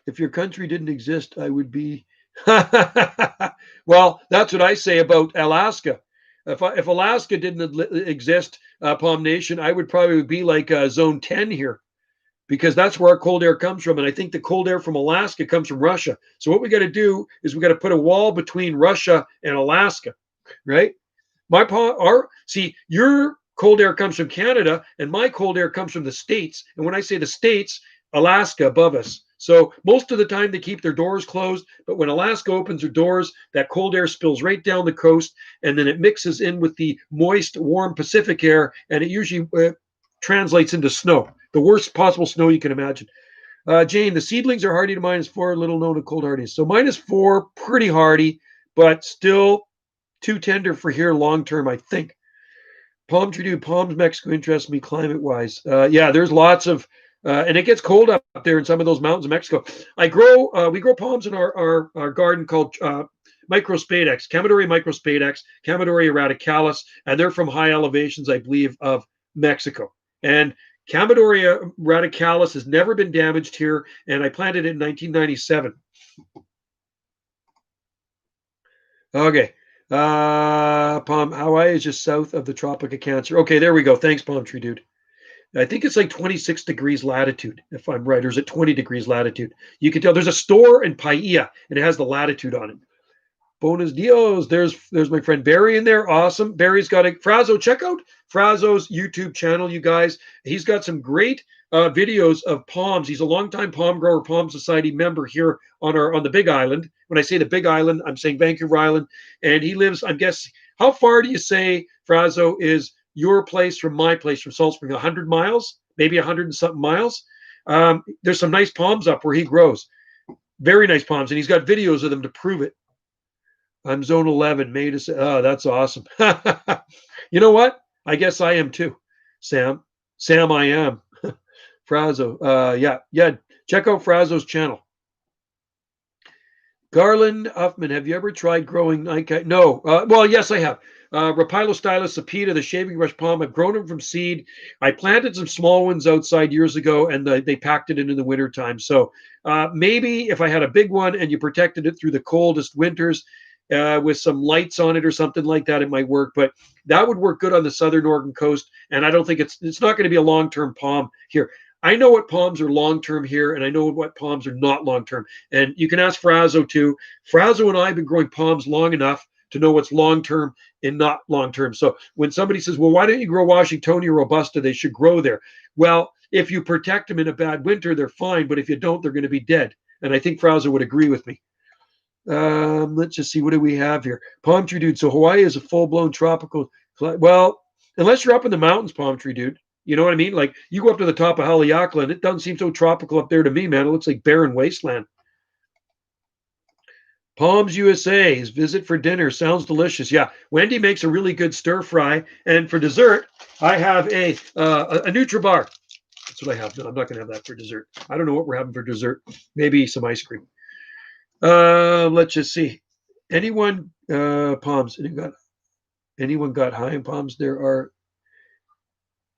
If your country didn't exist, I would be. Well, that's what I say about Alaska. If Alaska didn't exist, Palm Nation, I would probably be like Zone 10 here, because that's where our cold air comes from. And I think the cold air from Alaska comes from Russia. So what we got to do is we got to put a wall between Russia and Alaska, right? Your cold air comes from Canada, and my cold air comes from the States. And when I say the States, Alaska above us. So most of the time they keep their doors closed, but when Alaska opens their doors, that cold air spills right down the coast, and then it mixes in with the moist, warm Pacific air, and it usually translates into snow, the worst possible snow you can imagine. Jane, the seedlings are hardy to -4, little known to cold hardiness. So -4, pretty hardy, but still too tender for here long term, I think. Palm tree dude, Palms, Mexico interests me climate-wise. Yeah, there's lots of and it gets cold up there in some of those mountains of Mexico. We grow palms in our garden called Microspadex, Camadori Microspadex, Camadori radicalis, and they're from high elevations, I believe, of Mexico. And Camadori radicalis has never been damaged here, and I planted it in 1997. Okay. Palm, Hawaii is just south of the Tropic of Cancer. Okay, there we go. Thanks, Palm Tree Dude. I think it's like 26 degrees latitude, if I'm right, or is it 20 degrees latitude? You can tell there's a store in Paia, and it has the latitude on it. Bonus Dios. There's my friend Barry in there. Awesome. Barry's got a Frazo. Check out Frazo's YouTube channel, you guys. He's got some great videos of palms. He's a longtime palm grower, Palm Society member here on the Big Island. When I say the Big Island, I'm saying Vancouver Island. And he lives, I'm guessing, how far do you say, Frazo, is your place from my place from Salt Spring? 100 miles, maybe 100 and something miles. There's some nice palms up where he grows. Very nice palms, and he's got videos of them to prove it. I'm zone 11. Oh, that's awesome. You know what? I guess I am too, Sam. Sam, I am. Frazo. Yeah. Check out Frazo's channel. Garland Huffman, have you ever tried growing nightcat? No. Well, yes, I have. Rapilostylus sapida, the shaving brush palm. I've grown them from seed. I planted some small ones outside years ago, and they packed it in the wintertime. So maybe if I had a big one and you protected it through the coldest winters, with some lights on it or something like that, it might work. But that would work good on the southern Oregon coast, and I don't think it's not going to be a long-term palm here. I know what palms are long-term here, and I know what palms are not long-term. And you can ask Frazo too. Frazo and I have been growing palms long enough to know what's long-term and not long-term. So when somebody says, well, why don't you grow Washingtonia robusta? They should grow there. Well, if you protect them in a bad winter, they're fine. But if you don't, they're going to be dead. And I think Frazo would agree with me. Let's just see. What do we have here? Palm tree dude. So Hawaii is a full-blown tropical. Well, unless you're up in the mountains, Palm tree dude. You know what I mean? Like you go up to the top of Haleakala, and it doesn't seem so tropical up there to me, man. It looks like barren wasteland. Palms USA's visit for dinner. Sounds delicious. Yeah, Wendy makes a really good stir fry. And for dessert, I have a Nutribar. That's what I have. No, I'm not going to have that for dessert. I don't know what we're having for dessert. Maybe some ice cream. Let's just see. Anyone palms? Anyone got high in palms? There are.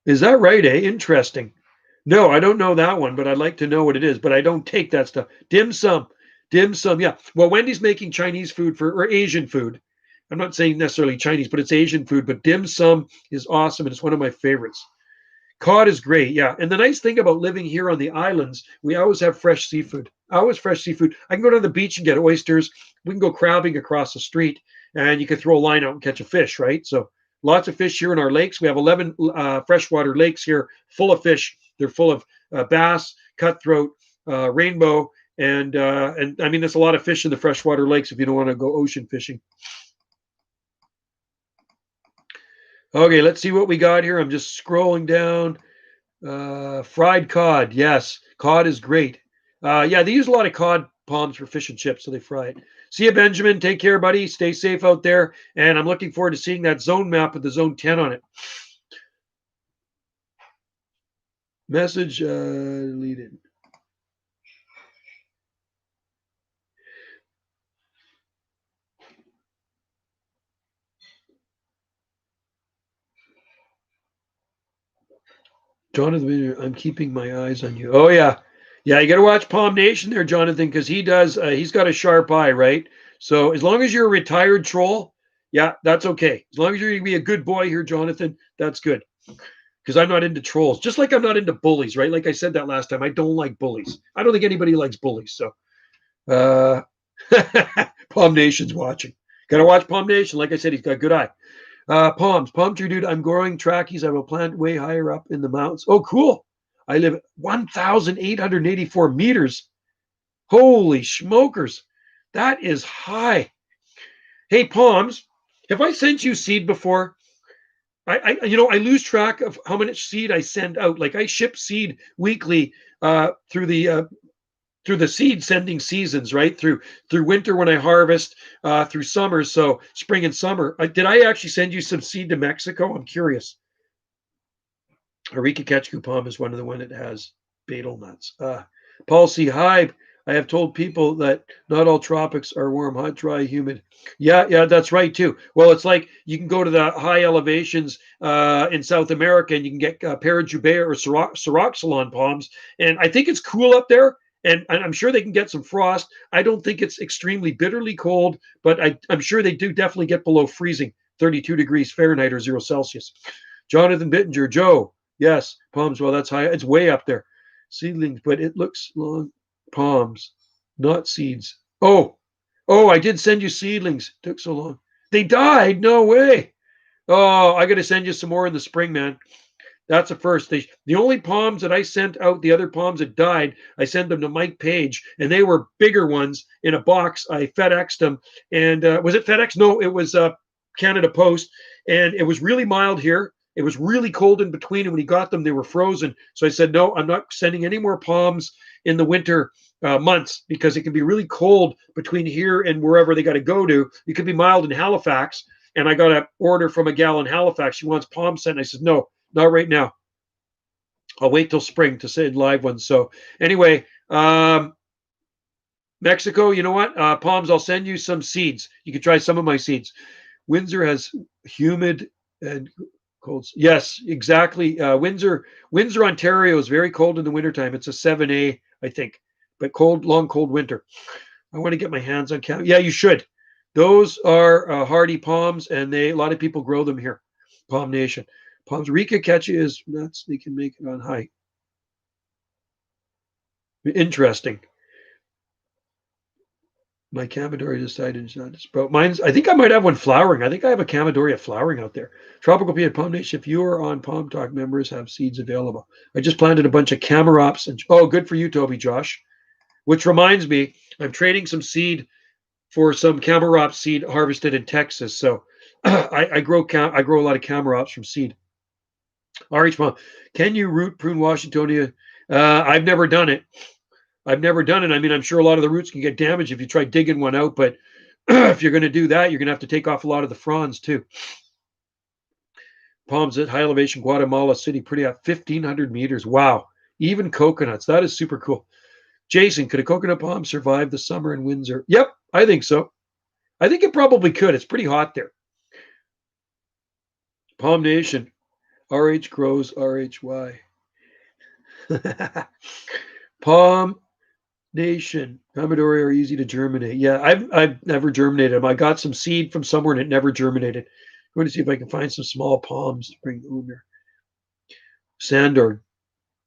Is that right, eh? Interesting. No, I don't know that one, but I'd like to know what it is. But I don't take that stuff. Dim sum. Yeah. Well, Wendy's making Chinese food or Asian food I'm not saying necessarily Chinese, but it's Asian food. But dim sum is awesome, and it's one of my favorites. Cod is great, yeah. And the nice thing about living here on the islands, we always have fresh seafood. Always fresh seafood. I can go to the beach and get oysters. We can go crabbing across the street, and you can throw a line out and catch a fish, right? So lots of fish here in our lakes. We have 11 freshwater lakes here full of fish. They're full of bass, cutthroat, rainbow, and I mean, there's a lot of fish in the freshwater lakes if you don't want to go ocean fishing. Okay, let's see what we got here. I'm just scrolling down. Fried cod. Yes, cod is great. Yeah, they use a lot of cod palms for fish and chips, so they fry it. See you, Benjamin. Take care, buddy. Stay safe out there. And I'm looking forward to seeing that zone map with the zone 10 on it. Message deleted. Jonathan, I'm keeping my eyes on you. Oh yeah, yeah. You got to watch Palm Nation there, Jonathan, because he does. He's got a sharp eye, right? So as long as you're a retired troll, yeah, that's okay. As long as you're gonna be a good boy here, Jonathan, that's good. Because I'm not into trolls, just like I'm not into bullies, right? Like I said that last time, I don't like bullies. I don't think anybody likes bullies. So, uh, Palm Nation's watching. Got to watch Palm Nation. Like I said, he's got a good eye. Palm tree dude. I'm growing trackies. I have a plant way higher up in the mountains. Oh, cool. I live at 1,884 meters. Holy smokers. That is high. Hey, Palms, have I sent you seed before? I lose track of how much seed I send out. Like I ship seed weekly through the seed sending seasons, right? Through winter when I harvest, through summer, so spring and summer. Did I actually send you some seed to Mexico? I'm curious. Areca Ketchku palm is one of the one that has betel nuts. Paul C. Hybe, I have told people that not all tropics are warm, hot, dry, humid. Yeah, that's right too. Well, it's like you can go to the high elevations in South America and you can get Parajubea or Syroxylon palms. And I think it's cool up there. And I'm sure they can get some frost. I don't think it's extremely bitterly cold, but I'm sure they do definitely get below freezing, 32 degrees Fahrenheit or 0 Celsius. Jonathan Bittinger, Joe, yes, palms. Well, that's high. It's way up there. Seedlings, but it looks long. Palms, not seeds. Oh, I did send you seedlings. Took so long. They died. No way. Oh, I got to send you some more in the spring, man. That's the first. The only palms that I sent out, the other palms that died, I sent them to Mike Page, and they were bigger ones in a box. I FedExed them, and was it FedEx? No, it was Canada Post, and it was really mild here. It was really cold in between, and when he got them, they were frozen. So I said, no, I'm not sending any more palms in the winter months because it can be really cold between here and wherever they got to go to. It could be mild in Halifax, and I got an order from a gal in Halifax. She wants palm sent. And I said, no, not right now. I'll wait till spring to send live ones. So anyway, Mexico, you know what? Palms, I'll send you some seeds. You can try some of my seeds. Windsor has humid and cold. Yes, exactly. Windsor, Ontario is very cold in the wintertime. It's a 7A, I think, but cold, long, cold winter. I want to get my hands on Yeah, you should. Those are hardy palms, and a lot of people grow them here. Palm Nation. Palms. Rika Ketchi is nuts. They can make it on height. Interesting. My Camadoria decided not to sprout. Mine's. I think I might have one flowering. I think I have a Camadoria flowering out there. Tropical Peanut Palm Nation. If you are on Palm Talk, members have seeds available. I just planted a bunch of Camarops. And good for you, Toby, Josh. Which reminds me, I'm trading some seed for some Camarop seed harvested in Texas. So I grow a lot of Camarops from seed. RH Palm. Can you root prune Washingtonia? I've never done it. I mean, I'm sure a lot of the roots can get damaged if you try digging one out, but if you're going to do that, you're going to have to take off a lot of the fronds too. Palms at high elevation, Guatemala City, pretty up 1,500 meters. Wow. Even coconuts. That is super cool. Jason, could a coconut palm survive the summer in Windsor? Yep, I think so. I think it probably could. It's pretty hot there. Palm Nation. RH grows RHY. Palm Nation. Pomodori are easy to germinate. Yeah, I've never germinated them. I got some seed from somewhere and it never germinated. I'm going to see if I can find some small palms to bring over here. Sandor.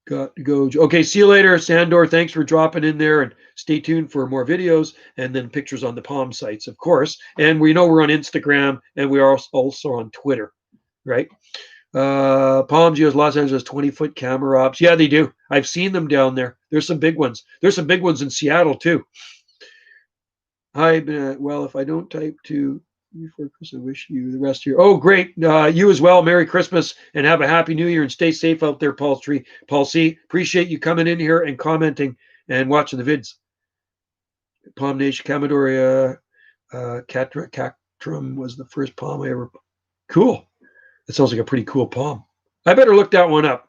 Got to go. Okay, see you later, Sandor. Thanks for dropping in there, and stay tuned for more videos and then pictures on the Palm sites, of course. And we know we're on Instagram and we are also on Twitter, right? Palms use Los Angeles 20-foot camera ops. Yeah, they do. I've seen them down there. There's some big ones. There's some big ones in Seattle too. Hi, well, if I don't type to before Christmas, I wish you the rest of your. Oh, great. You as well. Merry Christmas and have a happy New Year and stay safe out there, Paul C. Appreciate you coming in here and commenting and watching the vids. Palm Nation Camadoria Cactrum was the first palm I ever. Cool. That sounds like a pretty cool palm. I better look that one up.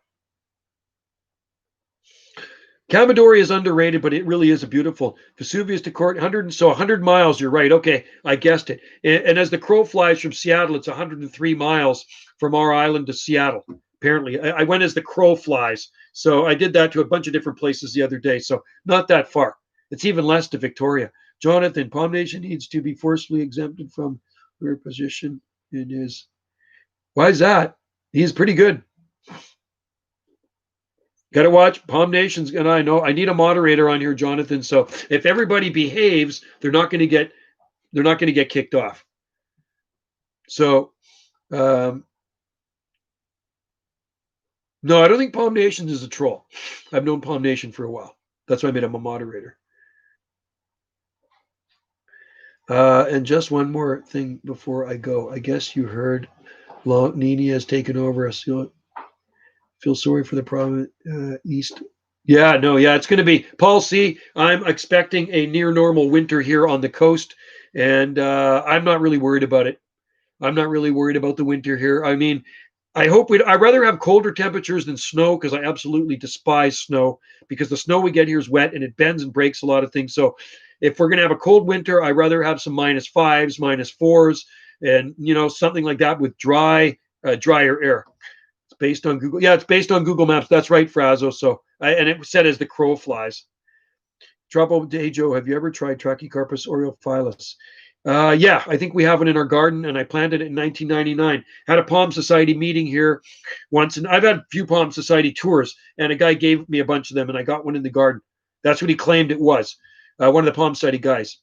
Camadoria is underrated, but it really is a beautiful Vesuvius to Cork, 100 miles. You're right. Okay, I guessed it. And as the crow flies from Seattle, it's 103 miles from our island to Seattle. Apparently, I went as the crow flies, so I did that to a bunch of different places the other day. So not that far. It's even less to Victoria. Jonathan, Palm Nation needs to be forcibly exempted from their position in his. Why is that? He's pretty good. Got to watch Palm Nations, and I know I need a moderator on here, Jonathan. So if everybody behaves, they're not going to get kicked off. So no, I don't think Palm Nations is a troll. I've known Palm Nation for a while. That's why I made him a moderator. And just one more thing before I go. I guess you heard Nini has taken over us. Feel sorry for the problem east. Yeah, no, yeah, it's going to be Paul C. I'm expecting a near normal winter here on the coast, and I'm not really worried about it. I'm not really worried about the winter here. I mean, I'd rather have colder temperatures than snow because I absolutely despise snow because the snow we get here is wet and it bends and breaks a lot of things. So if we're going to have a cold winter, I'd rather have some -5s, -4s, and something like that with drier air. Based on Google. Yeah, it's based on Google Maps. That's right, Frazo. So, and it said as the crow flies. Trouble Day Joe, have you ever tried Trachycarpus aureophyllus? Yeah, I think we have one in our garden, and I planted it in 1999. Had a Palm Society meeting here once, and I've had a few Palm Society tours, and a guy gave me a bunch of them, and I got one in the garden. That's what he claimed it was. One of the Palm Society guys.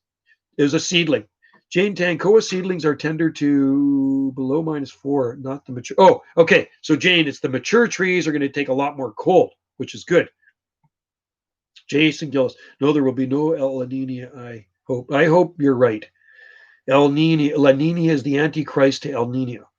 It was a seedling. Jane Tankoa seedlings are tender to below -4, not the mature. Oh, okay. So Jane, it's the mature trees are going to take a lot more cold, which is good. Jason Gillis, no, there will be no El Nino. I hope. I hope you're right. La Nina is the Antichrist to El Nino.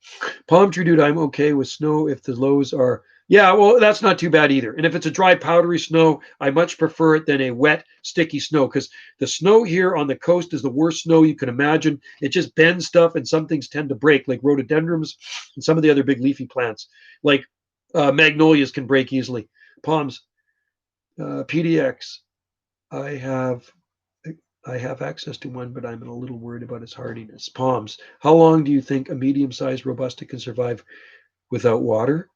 Palm tree dude, I'm okay with snow if the lows are. Yeah, well, that's not too bad either. And if it's a dry, powdery snow, I much prefer it than a wet, sticky snow because the snow here on the coast is the worst snow you can imagine. It just bends stuff, and some things tend to break, like rhododendrons and some of the other big leafy plants, like magnolias can break easily. Palms, PDX. I have access to one, but I'm a little worried about its hardiness. Palms. How long do you think a medium-sized robusta can survive without water?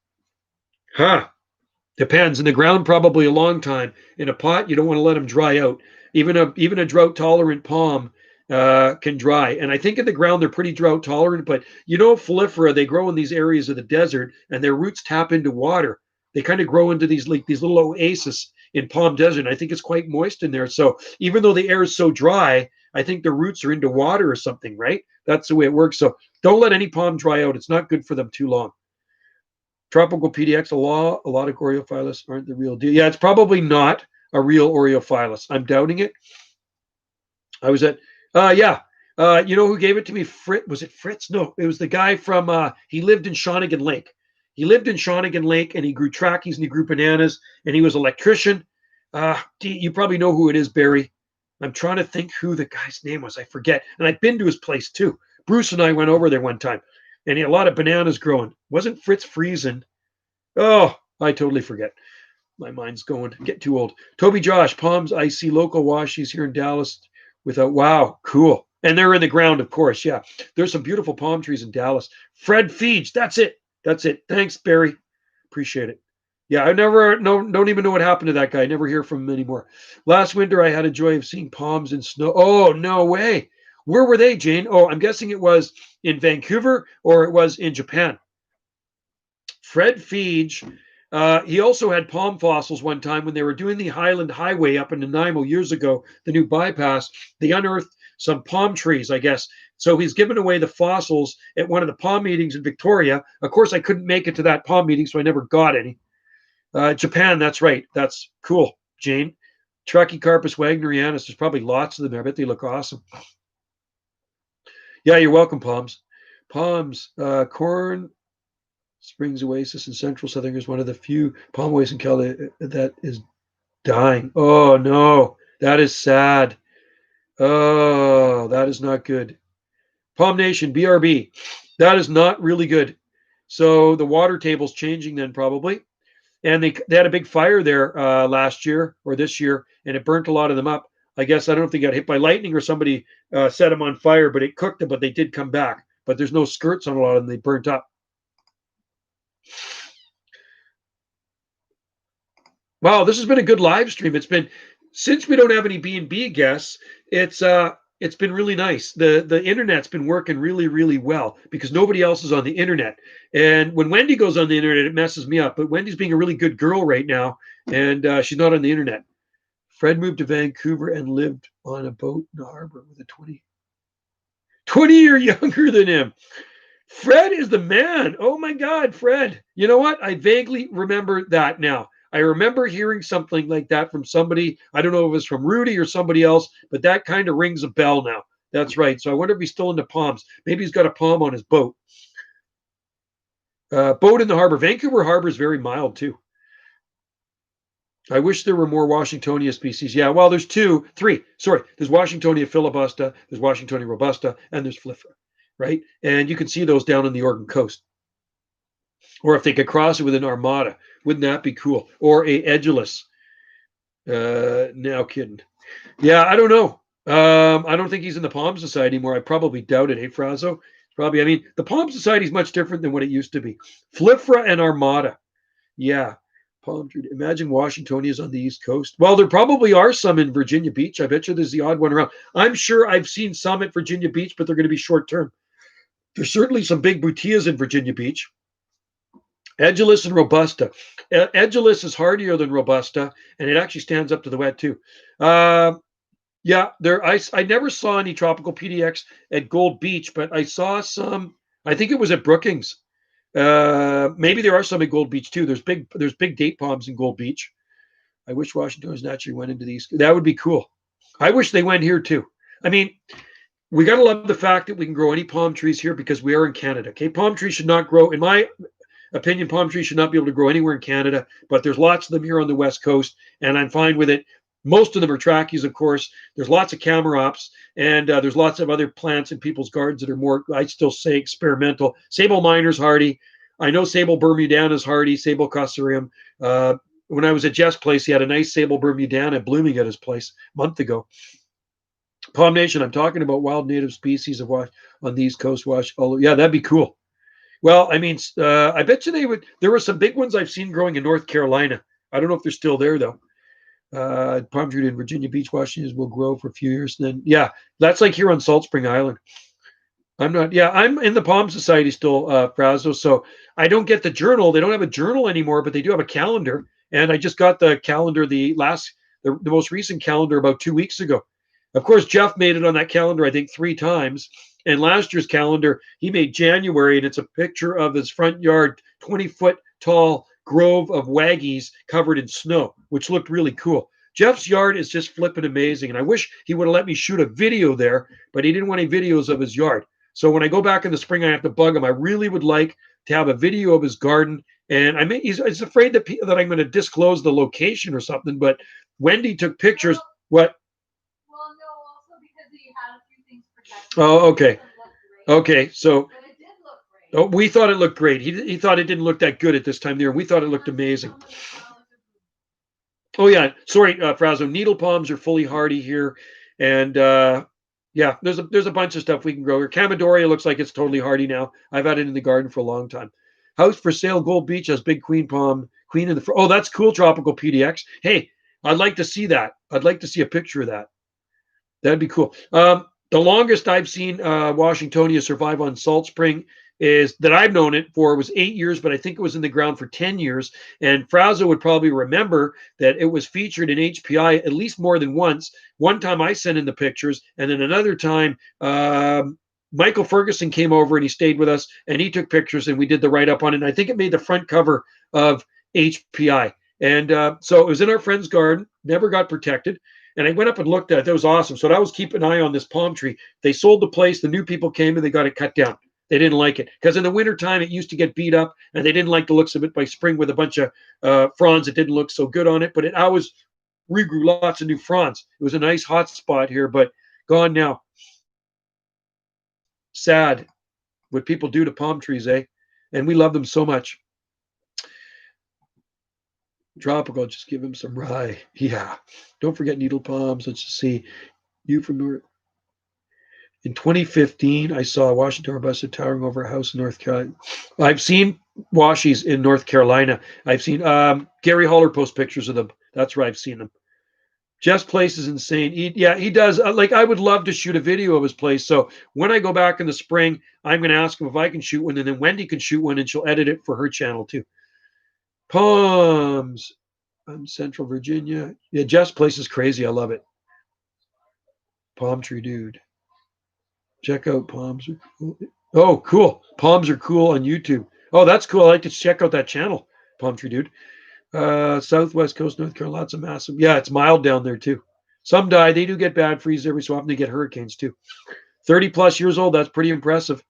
Huh. Depends. In the ground, probably a long time. In a pot, you don't want to let them dry out. Even a drought-tolerant palm can dry. And I think in the ground, they're pretty drought-tolerant. But Folifera, they grow in these areas of the desert, and their roots tap into water. They kind of grow into these little oases in Palm Desert. I think it's quite moist in there. So even though the air is so dry, I think the roots are into water or something, right? That's the way it works. So don't let any palm dry out. It's not good for them too long. Tropical PDX, a lot of Oreophyllus aren't the real deal. Yeah, it's probably not a real Oreophyllus. I'm doubting it. I was at, yeah. You know who gave it to me? Fritz. Was it Fritz? No, it was the guy from, he lived in Shawnigan Lake. He lived in Shawnigan Lake and he grew trackies and he grew bananas and he was an electrician. You probably know who it is, Barry. I'm trying to think who the guy's name was. I forget. And I've been to his place too. Bruce and I went over there one time and he had a lot of bananas growing. Wasn't Fritz Friesen? Oh, I totally forget. My mind's going. Get too old. Toby Josh, palms. I see local washies here in Dallas without. Wow, cool. And they're in the ground, of course. Yeah. There's some beautiful palm trees in Dallas. Fred Feeds. That's it. That's it. Thanks, Barry. Appreciate it. Yeah, I never don't even know what happened to that guy. I never hear from him anymore. Last winter, I had a joy of seeing palms in snow. Oh, no way. Where were they, Jane? Oh, I'm guessing it was in Vancouver or it was in Japan. Fred Feige, he also had palm fossils one time when they were doing the Highland Highway up in Nanaimo years ago, the new bypass. They unearthed some palm trees, I guess. So he's given away the fossils at one of the palm meetings in Victoria. Of course, I couldn't make it to that palm meeting, so I never got any. Japan, that's right. That's cool, Jane. Trachycarpus wagnerianus. There's probably lots of them there. I bet they look awesome. Yeah, you're welcome, Palms. Palms, Corn Springs Oasis in Central Southern is one of the few palm oasis in Canada that is dying. Oh no, that is sad. Oh, that is not good. Palm Nation, BRB. That is not really good. So the water table's changing then probably. And they had a big fire there last year or this year, and it burnt a lot of them up. I guess I don't know if they got hit by lightning or somebody set them on fire, but it cooked them. But they did come back. But there's no skirts on a lot of them; they burnt up. Wow, this has been a good live stream. It's been since we don't have any B&B guests, it's been really nice. The internet's been working really, really well because nobody else is on the internet. And when Wendy goes on the internet, it messes me up. But Wendy's being a really good girl right now, and she's not on the internet. Fred moved to Vancouver and lived on a boat in the harbor with a 20-year younger than him. Fred is the man. Oh my God, Fred. You know what? I vaguely remember that now. I remember hearing something like that from somebody. I don't know if it was from Rudy or somebody else, but that kind of rings a bell now. That's right. So I wonder if he's still into palms. Maybe he's got a palm on his boat. Boat in the harbor. Vancouver Harbor is very mild too. I wish there were more Washingtonia species. Yeah, well, there's three. Sorry, there's Washingtonia filibusta, there's Washingtonia robusta, and there's Flifra, right? And you can see those down on the Oregon coast. Or if they could cross it with an armada, wouldn't that be cool? Or a Edulis. Now kidding. Yeah, I don't know. I don't think he's in the Palm Society anymore. I probably doubt it. Hey, Frazo? Probably. I mean, the Palm Society is much different than what it used to be. Flifra and Armada. Yeah. Palm tree. Imagine Washingtonia is on the East Coast. Well, there probably are some in Virginia Beach. I bet you there's the odd one around. I'm sure I've seen some at Virginia Beach, but they're going to be short term. There's certainly some big butias in Virginia Beach. Edulis and Robusta. Edulis is hardier than Robusta, and it actually stands up to the wet too. Yeah, I never saw any tropical PDX at Gold Beach, but I saw some. I think it was at Brookings. Maybe there are some at Gold Beach too. There's big date palms in Gold Beach. I wish Washingtonians naturally went into these. That would be cool. I wish they went here too. I mean, we got to love the fact that we can grow any palm trees here because we are in Canada. Okay, palm trees should not grow, in my opinion, palm trees should not be able to grow anywhere in Canada, but there's lots of them here on the West Coast, and I'm fine with it. Most of them are trachys, of course. There's lots of camarops, and there's lots of other plants in people's gardens that are more, I still say, experimental. Sable miner's hardy. I know Sable bermudiana is hardy, Sable castoreum. When I was at Jeff's place, he had a nice Sable bermudiana blooming at his place a month ago. Palm Nation, I'm talking about wild native species of on the East Coast. Yeah, that'd be cool. Well, I mean, I bet you they would. There were some big ones I've seen growing in North Carolina. I don't know if they're still there though. Palm tree in Virginia Beach, Washington will grow for a few years. And then, yeah, that's like here on Salt Spring Island. I'm in the Palm Society still, Frazo. So I don't get the journal. They don't have a journal anymore, but they do have a calendar. And I just got the calendar, the most recent calendar about 2 weeks ago. Of course, Jeff made it on that calendar, I think 3 times. And last year's calendar, he made January, and it's a picture of his front yard, 20-foot tall grove of waggies covered in snow, which looked really cool. Jeff's yard is just flipping amazing. And I wish he would have let me shoot a video there, but he didn't want any videos of his yard. So when I go back in the spring, I have to bug him. I really would like to have a video of his garden. And he's afraid that I'm going to disclose the location or something. But Wendy took pictures. What? Well, no, also because he had a few things protected. Oh, okay. Okay, so. But it did look great. Oh, we thought it looked great. He thought it didn't look that good at this time of year. We thought it looked amazing. Oh yeah, sorry, Frazo. Needle palms are fully hardy here, and yeah, there's a bunch of stuff we can grow here. Camadoria looks like it's totally hardy now. I've had it in the garden for a long time. House for sale, Gold Beach has big queen Queen of the Oh, that's cool, Tropical PDX. Hey, I'd like to see that. I'd like to see a picture of that. That'd be cool. The longest I've seen Washingtonia survive on Salt Spring is that I've known it for was 8 years, but I think it was in the ground for 10 years. And Frazo would probably remember that it was featured in HPI at least more than once. One time I sent in the pictures, and then another time Michael Ferguson came over and he stayed with us and he took pictures and we did the write up on it. And I think it made the front cover of HPI. And so it was in our friend's garden, never got protected. And I went up and looked at it. That was awesome. So I was keeping an eye on this palm tree. They sold the place. The new people came and they got it cut down. They didn't like it because in the wintertime it used to get beat up and they didn't like the looks of it. By spring with a bunch of fronds, it didn't look so good on it. But it always regrew lots of new fronds. It was a nice hot spot here, but gone now. Sad what people do to palm trees, eh? And we love them so much. Tropical, just give him some rye. Yeah. Don't forget needle palms. Let's just see. You from North. In 2015, I saw a Washington busted towering over a house in North Carolina. I've seen washies in North Carolina. I've seen Gary Holler post pictures of them. That's where I've seen them. Jeff's place is insane. He does. Like, I would love to shoot a video of his place. So when I go back in the spring, I'm going to ask him if I can shoot one, and then Wendy can shoot one, and she'll edit it for her channel too. Palms. I'm Central Virginia. Yeah, Jeff's place is crazy. I love it. Palm tree dude. Check out palms. Are cool. Oh, cool. Palms are cool on YouTube. Oh, that's cool. I like to check out that channel. Palm tree dude. Southwest coast, North Carolina, lots of massive. Yeah, it's mild down there too. Some die. They do get bad freeze every so often. They get hurricanes too. 30 plus years old. That's pretty impressive.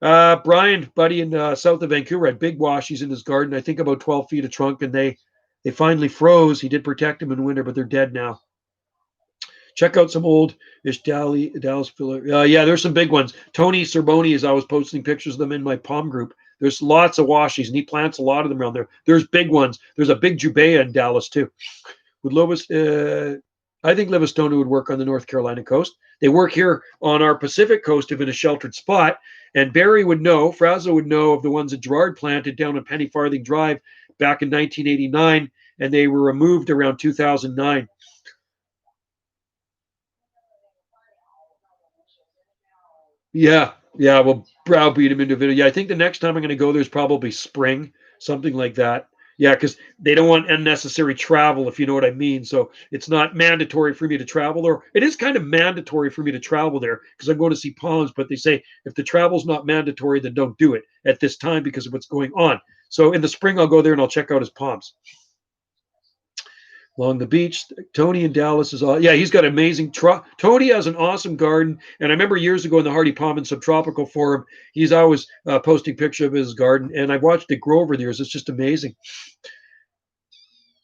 Brian, buddy in south of Vancouver, had big washies in his garden. I think about 12 feet of trunk, and they finally froze. He did protect them in winter, but they're dead now. Check out some old Dallas filler. Yeah, there's some big ones. Tony Cerboni is always posting pictures of them in my palm group. There's lots of washies, and he plants a lot of them around there. There's big ones. There's a big Jubea in Dallas too. Would I think Livistona would work on the North Carolina coast. They work here on our Pacific coast if in a sheltered spot. And Barry would know, Frazo would know of the ones that Gerard planted down on Penny Farthing Drive back in 1989, and they were removed around 2009. Yeah, we'll browbeat him into video. Yeah, I think the next time I'm going to go there's probably spring, something like that. Yeah, because they don't want unnecessary travel, if you know what I mean. So it's not mandatory for me to travel, or it is kind of mandatory for me to travel there because I'm going to see palms. But they say if the travel's not mandatory, then don't do it at this time because of what's going on. So in the spring, I'll go there and I'll check out his palms. Along the beach, Tony in Dallas is all. Yeah, he's got amazing. Tony has an awesome garden, and I remember years ago in the Hardy Palm and Subtropical Forum, he's always posting pictures of his garden, and I've watched it grow over the years. It's just amazing.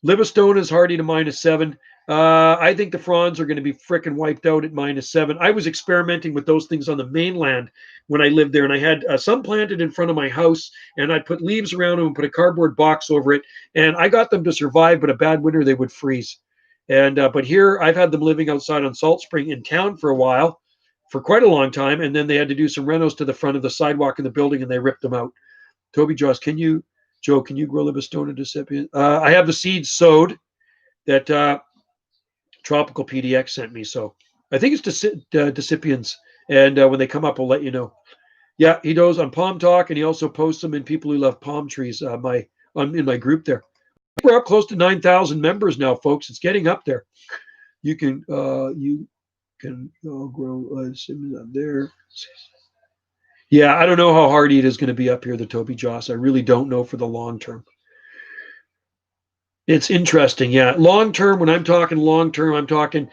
Livistone is hardy to -7. I think the fronds are going to be frickin' wiped out at -7. I was experimenting with those things on the mainland when I lived there, and I had some planted in front of my house, and I'd put leaves around them and put a cardboard box over it, and I got them to survive, but a bad winter they would freeze. And but here I've had them living outside on Salt Spring in town for a while, for quite a long time, and then they had to do some renos to the front of the sidewalk in the building, and they ripped them out. Toby Joss, Joe, can you grow Livistona decipiens? I have the seeds sowed that Tropical PDX sent me. So I think it's decipiens. And when they come up, I'll let you know. Yeah, he does on Palm Talk, and he also posts them in People Who Love Palm Trees. In my group there. We're up close to 9,000 members now, folks. It's getting up there. You can grow up there. Yeah, I don't know how hardy it is going to be up here, the Toby Joss. I really don't know for the long term. It's interesting, yeah. Long term, when I'm talking long term, I'm talking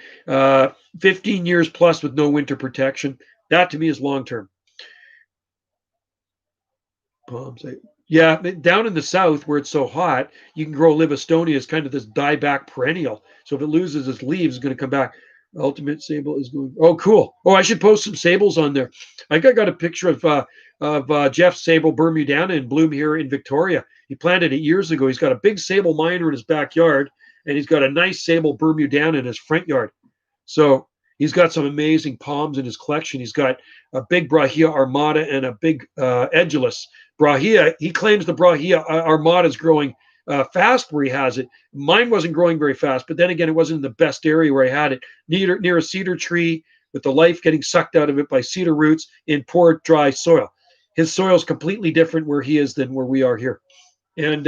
15 years plus with no winter protection. That to me is long term. Yeah, down in the south where it's so hot, you can grow Livistona as kind of this dieback perennial. So if it loses its leaves, it's going to come back. Ultimate Sable is going. Oh, cool. Oh, I should post some sables on there. I got a picture of Jeff Sable Bermudana in bloom here in Victoria. He planted it years ago. He's got a big sable miner in his backyard, and he's got a nice sable Bermudana in his front yard. So he's got some amazing palms in his collection. He's got a big Brahia Armada and a big Edulus. Brahia, he claims the Brahia Armada is growing fast where he has it. Mine wasn't growing very fast, but then again, it wasn't in the best area where I had it, near a cedar tree with the life getting sucked out of it by cedar roots in poor, dry soil. His soil is completely different where he is than where we are here. And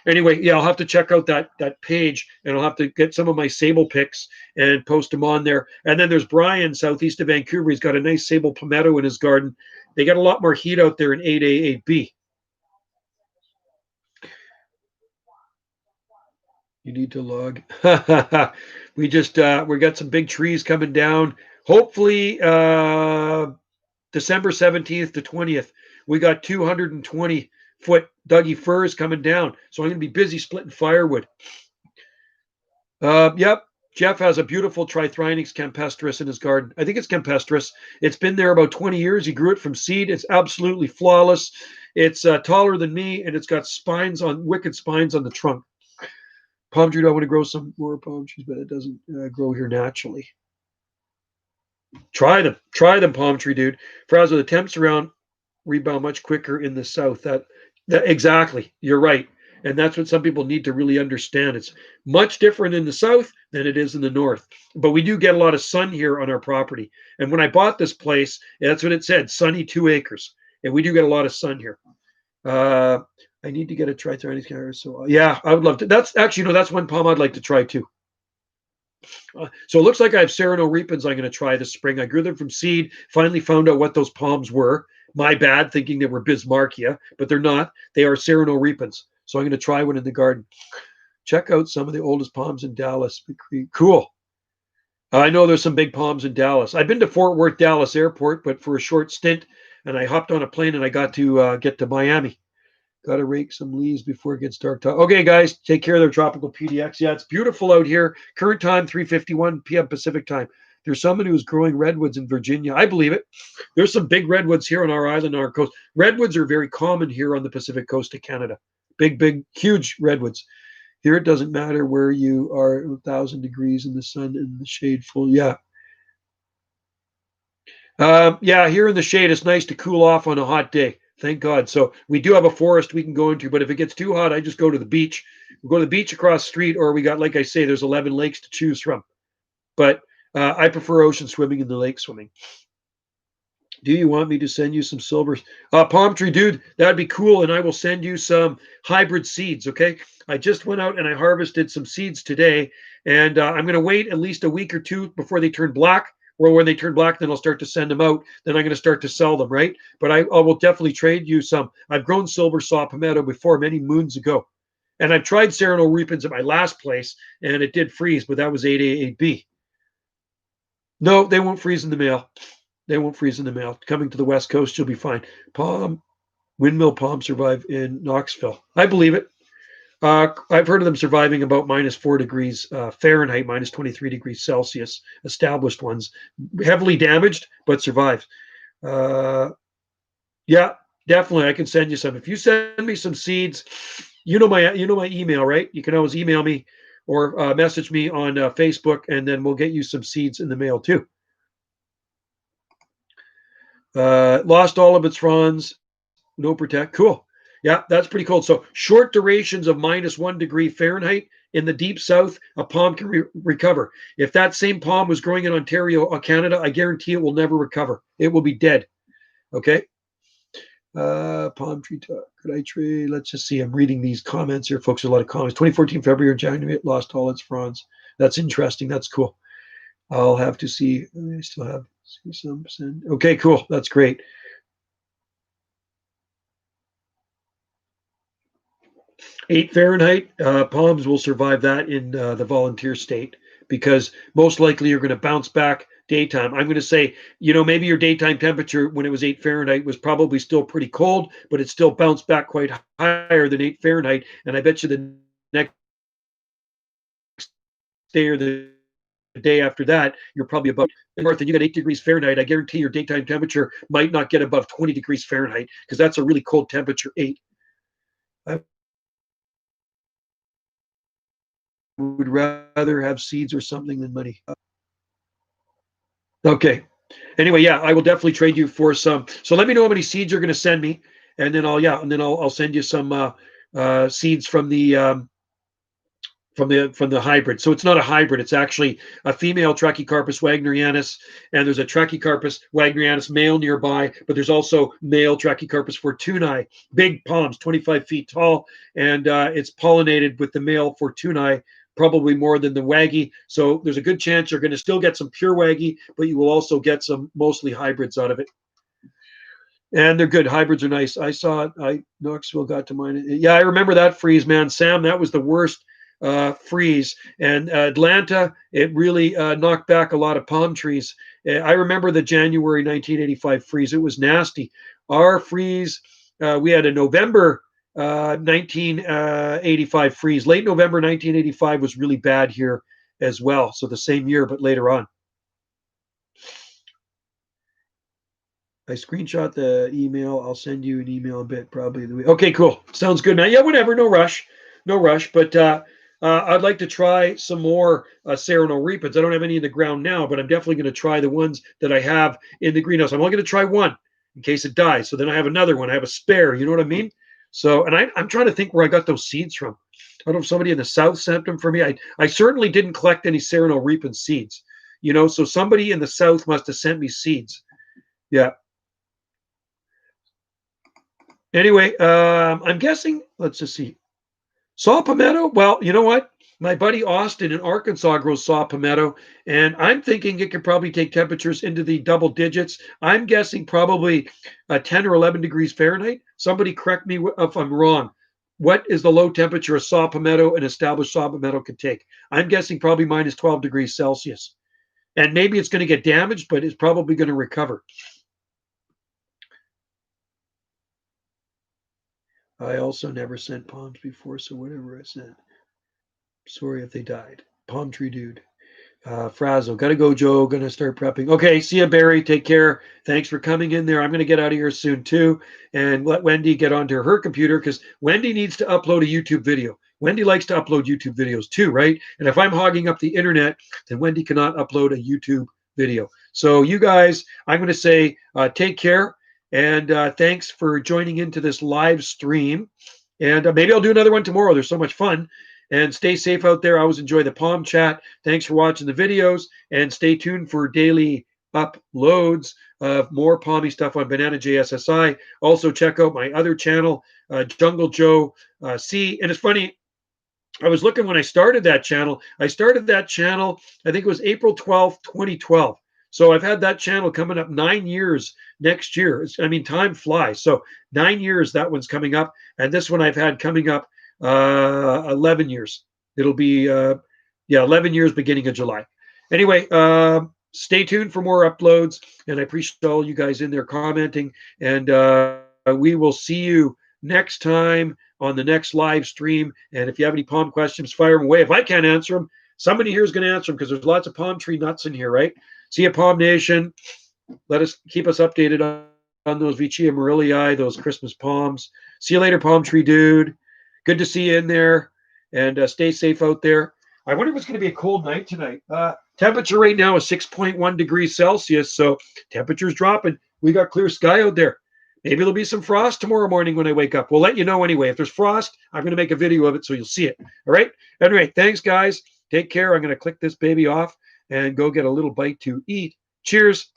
anyway, yeah, I'll have to check out that page, and I'll have to get some of my sable pics and post them on there. And then there's Brian, southeast of Vancouver. He's got a nice sable palmetto in his garden. They got a lot more heat out there in 8A, 8B. You need to log. We got some big trees coming down. Hopefully, December 17th to 20th, we got 220-foot Dougie firs coming down. So I'm going to be busy splitting firewood. Yep. Jeff has a beautiful Trithrinix campestris in his garden. I think it's campestris. It's been there about 20 years. He grew it from seed. It's absolutely flawless. It's taller than me, and it's got wicked spines on the trunk. Palm tree, I want to grow some more palm trees, but it doesn't grow here naturally. Try them, palm tree, dude. Frazo, the temps around rebound much quicker in the south. That exactly, you're right, and that's what some people need to really understand. It's much different in the south than it is in the north, but we do get a lot of sun here on our property. And when I bought this place, that's what it said: sunny 2 acres, and we do get a lot of sun here. I need to get a Trithrinix carrot. So yeah, I would love to. That's actually, that's one palm I'd like to try too. So it looks like I have Serrano repens I'm going to try this spring. I grew them from seed, finally found out what those palms were. My bad, thinking they were Bismarckia, but they're not. They are Serrano repens. So I'm going to try one in the garden. Check out some of the oldest palms in Dallas. Cool. I know there's some big palms in Dallas. I've been to Fort Worth, Dallas Airport, but for a short stint, and I hopped on a plane and I got to get to Miami. Got to rake some leaves before it gets dark. Okay, guys, take care of their tropical PDX. Yeah, it's beautiful out here. Current time, 3:51 p.m. Pacific time. There's someone who's growing redwoods in Virginia. I believe it. There's some big redwoods here on our island, on our coast. Redwoods are very common here on the Pacific coast of Canada. Big, huge redwoods. Here it doesn't matter where you are, 1,000 degrees in the sun and the shade full. Yeah. Yeah, here in the shade, it's nice to cool off on a hot day. Thank God. So we do have a forest we can go into, but if it gets too hot, I just go to the beach. We go to the beach across the street, or we got, like I say, there's 11 lakes to choose from. But I prefer ocean swimming and the lake swimming. Do you want me to send you some silver? Palm tree, dude, that'd be cool. And I will send you some hybrid seeds, okay? I just went out and I harvested some seeds today. And I'm going to wait at least a week or two before they turn black. Or when they turn black, then I'll start to send them out. Then I'm going to start to sell them, right? But I will definitely trade you some. I've grown silver saw palmetto before, many moons ago. And I've tried Serrano repens at my last place, and it did freeze, but that was 8A, 8B. No, they won't freeze in the mail. They won't freeze in the mail. Coming to the West Coast, you'll be fine. Windmill palm survive in Knoxville. I believe it. I've heard of them surviving about -4 degrees Fahrenheit, -23 degrees Celsius, established ones. Heavily damaged, but survive. Yeah, definitely. I can send you some. If you send me some seeds, you know my email, right? You can always email me or message me on Facebook, and then we'll get you some seeds in the mail too. Lost all of its fronds. No protect. Cool. Yeah, that's pretty cold. So short durations of -1 degree Fahrenheit in the deep south, a palm can recover. If that same palm was growing in Ontario, Canada, I guarantee it will never recover. It will be dead. Okay. Palm tree talk. Could I trade? Let's just see. I'm reading these comments here, folks. There's a lot of comments. 2014 February, January, it lost all its fronds. That's interesting. That's cool. I'll have to see. I still have some. Okay, cool. That's great. 8 Fahrenheit, palms will survive that in the volunteer state because most likely you're going to bounce back daytime. I'm going to say, maybe your daytime temperature when it was 8 Fahrenheit was probably still pretty cold, but it still bounced back quite higher than 8 Fahrenheit. And I bet you the next day or the day after that, you're probably above north and you got 8 degrees Fahrenheit. I guarantee your daytime temperature might not get above 20 degrees Fahrenheit because that's a really cold temperature, 8. I would rather have seeds or something than money. Okay. Anyway, yeah, I will definitely trade you for some. So let me know how many seeds you're going to send me, and then I'll send you some seeds from the hybrid. So it's not a hybrid. It's actually a female Trachycarpus wagnerianus, and there's a Trachycarpus wagnerianus male nearby, but there's also male Trachycarpus fortunei, big palms, 25 feet tall, and it's pollinated with the male fortunei, probably more than the waggy. So there's a good chance you're going to still get some pure waggy, but you will also get some mostly hybrids out of it. And they're good. Hybrids are nice. I saw it. Knoxville got to mine. Yeah, I remember that freeze, man. Sam, that was the worst freeze. And Atlanta, it really knocked back a lot of palm trees. I remember the January 1985 freeze. It was nasty. Our freeze, we had a November 1985 freeze. Late November 1985 was really bad here as well. So the same year, but later on. I screenshot the email. I'll send you an email a bit, probably. Okay, cool. Sounds good, man. Yeah, whatever. No rush. No rush. But I'd like to try some more Sereno Reapers. I don't have any in the ground now, but I'm definitely going to try the ones that I have in the greenhouse. I'm only going to try one in case it dies. So then I have another one. I have a spare. You know what I mean? So, and I'm trying to think where I got those seeds from. I don't know if somebody in the South sent them for me. I certainly didn't collect any Sereno Reapers seeds. You know, so somebody in the South must have sent me seeds. Yeah. Anyway, I'm guessing, let's just see. Saw palmetto? Well, you know what? My buddy Austin in Arkansas grows saw palmetto, and I'm thinking it could probably take temperatures into the double digits. I'm guessing probably 10 or 11 degrees Fahrenheit. Somebody correct me if I'm wrong. What is the low temperature a saw palmetto, an established saw palmetto, could take? I'm guessing probably minus 12 degrees Celsius. And maybe it's going to get damaged, but it's probably going to recover. I also never sent palms before, so whatever I sent. Sorry if they died. Palm tree dude. Frazzle. Gotta go, Joe. Gonna start prepping. Okay, see ya, Barry. Take care. Thanks for coming in there. I'm gonna get out of here soon too, and let Wendy get onto her computer because Wendy needs to upload a YouTube video. Wendy likes to upload YouTube videos too, right? And if I'm hogging up the internet, then Wendy cannot upload a YouTube video. So you guys, I'm gonna say take care. And thanks for joining into this live stream. And maybe I'll do another one tomorrow. They're so much fun. And stay safe out there. I always enjoy the Palm Chat. Thanks for watching the videos. And stay tuned for daily uploads of more palmy stuff on Banana JSSI. Also, check out my other channel, Jungle Joe C. And it's funny, I was looking when I started that channel. I think it was April 12th, 2012. So I've had that channel coming up 9 years next year. Time flies. So 9 years, that one's coming up. And this one I've had coming up 11 years. It'll be, 11 years beginning of July. Anyway, stay tuned for more uploads. And I appreciate all you guys in there commenting. And we will see you next time on the next live stream. And if you have any palm questions, fire them away. If I can't answer them, somebody here is going to answer them because there's lots of palm tree nuts in here, right? See you, Palm Nation. Keep us updated on those Vicia Morillii, those Christmas palms. See you later, palm tree dude. Good to see you in there. And stay safe out there. I wonder if it's going to be a cold night tonight. Temperature right now is 6.1 degrees Celsius. So temperature's dropping. We got clear sky out there. Maybe there'll be some frost tomorrow morning when I wake up. We'll let you know anyway. If there's frost, I'm going to make a video of it so you'll see it. All right? Anyway, thanks, guys. Take care. I'm going to click this baby off and go get a little bite to eat. Cheers.